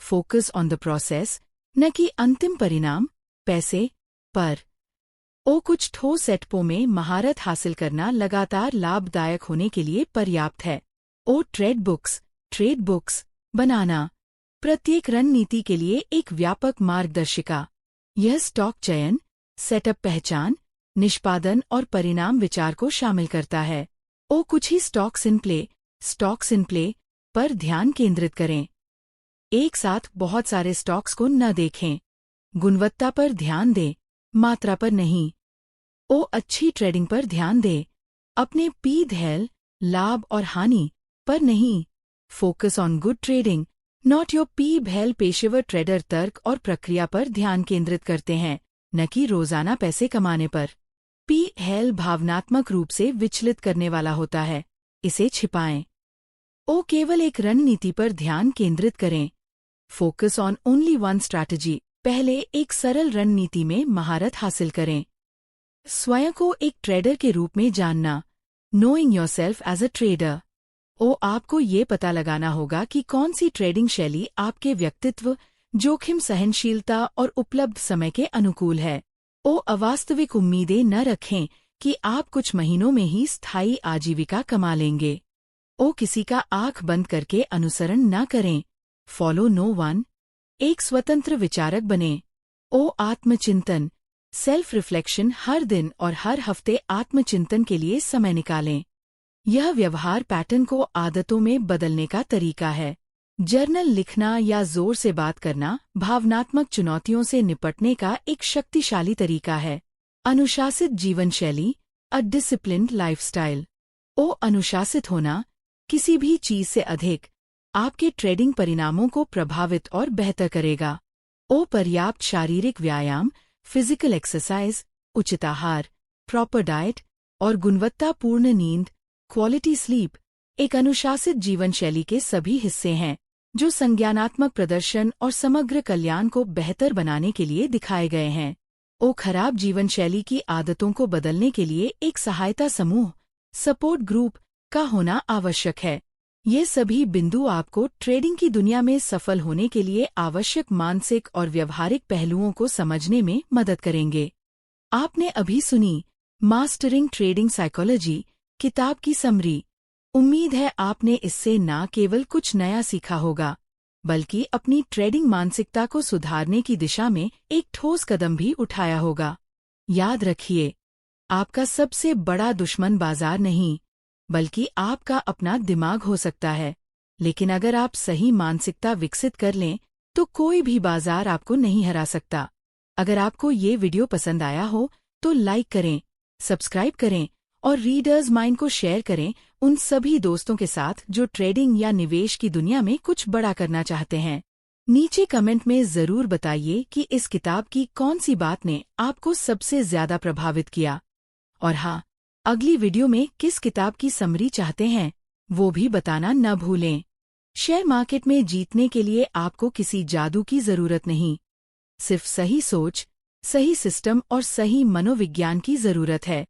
फोकस ऑन द प्रोसेस, न कि अंतिम परिणाम, पैसे पर। कुछ ठोस सेटपों में महारत हासिल करना लगातार लाभदायक होने के लिए पर्याप्त है। ट्रेड बुक्स बनाना, प्रत्येक रणनीति के लिए एक व्यापक मार्गदर्शिका। यह स्टॉक चयन, सेटअप पहचान, निष्पादन और परिणाम विचार को शामिल करता है। कुछ ही स्टॉक्स इन प्ले पर ध्यान केंद्रित करें। एक साथ बहुत सारे स्टॉक्स को न देखें। गुणवत्ता पर ध्यान दें, मात्रा पर नहीं। अच्छी ट्रेडिंग पर ध्यान दें, अपने P/L, लाभ और हानि पर नहीं। Focus on good trading, not your P/L। पेशेवर ट्रेडर तर्क और प्रक्रिया पर ध्यान केंद्रित करते हैं, न कि रोजाना पैसे कमाने पर। P/L भावनात्मक रूप से विचलित करने वाला होता है, इसे छिपाएं। केवल एक रणनीति पर ध्यान केंद्रित करें। Focus on only one strategy, पहले एक सरल रणनीति में महारत हासिल करें। स्वयं को एक ट्रेडर के रूप में जानना, knowing yourself as a trader. आपको ये पता लगाना होगा कि कौन सी ट्रेडिंग शैली आपके व्यक्तित्व, जोखिम सहनशीलता और उपलब्ध समय के अनुकूल है। अवास्तविक उम्मीदें न रखें कि आप कुछ महीनों में ही स्थायी आजीविका कमा लेंगे। किसी का आंख बंद करके अनुसरण न करें। Follow no one. एक स्वतंत्र विचारक बने। आत्मचिंतन, सेल्फ रिफ्लेक्शन, हर दिन और हर हफ्ते आत्मचिंतन के लिए समय निकालें। यह व्यवहार पैटर्न को आदतों में बदलने का तरीका है। जर्नल लिखना या जोर से बात करना भावनात्मक चुनौतियों से निपटने का एक शक्तिशाली तरीका है। अनुशासित जीवन शैली, अ डिसिप्लिन्ड लाइफस्टाइल। अनुशासित होना, किसी भी चीज से अधिक, आपके ट्रेडिंग परिणामों को प्रभावित और बेहतर करेगा। पर्याप्त शारीरिक व्यायाम, फिजिकल एक्सरसाइज, उचित आहार, प्रॉपर डाइट और गुणवत्तापूर्ण नींद, क्वालिटी स्लीप, एक अनुशासित जीवन शैली के सभी हिस्से हैं जो संज्ञानात्मक प्रदर्शन और समग्र कल्याण को बेहतर बनाने के लिए दिखाए गए हैं। खराब जीवन शैली की आदतों को बदलने के लिए एक सहायता समूह, सपोर्ट ग्रुप का होना आवश्यक है। ये सभी बिंदु आपको ट्रेडिंग की दुनिया में सफल होने के लिए आवश्यक मानसिक और व्यवहारिक पहलुओं को समझने में मदद करेंगे। आपने अभी सुनी मास्टरिंग ट्रेडिंग साइकोलॉजी किताब की समरी। उम्मीद है आपने इससे न केवल कुछ नया सीखा होगा, बल्कि अपनी ट्रेडिंग मानसिकता को सुधारने की दिशा में एक ठोस कदम भी उठाया होगा। याद रखिए, आपका सबसे बड़ा दुश्मन बाजार नहीं, बल्कि आपका अपना दिमाग हो सकता है। लेकिन अगर आप सही मानसिकता विकसित कर लें, तो कोई भी बाजार आपको नहीं हरा सकता। अगर आपको ये वीडियो पसंद आया हो, तो लाइक करें, सब्सक्राइब करें और रीडर्स माइंड को शेयर करें उन सभी दोस्तों के साथ जो ट्रेडिंग या निवेश की दुनिया में कुछ बड़ा करना चाहते हैं। नीचे कमेंट में जरूर बताइए कि इस किताब की कौन सी बात ने आपको सबसे ज्यादा प्रभावित किया। और हाँ, अगली वीडियो में किस किताब की समरी चाहते हैं, वो भी बताना न भूलें। शेयर मार्केट में जीतने के लिए आपको किसी जादू की जरूरत नहीं, सिर्फ सही सोच, सही सिस्टम और सही मनोविज्ञान की जरूरत है।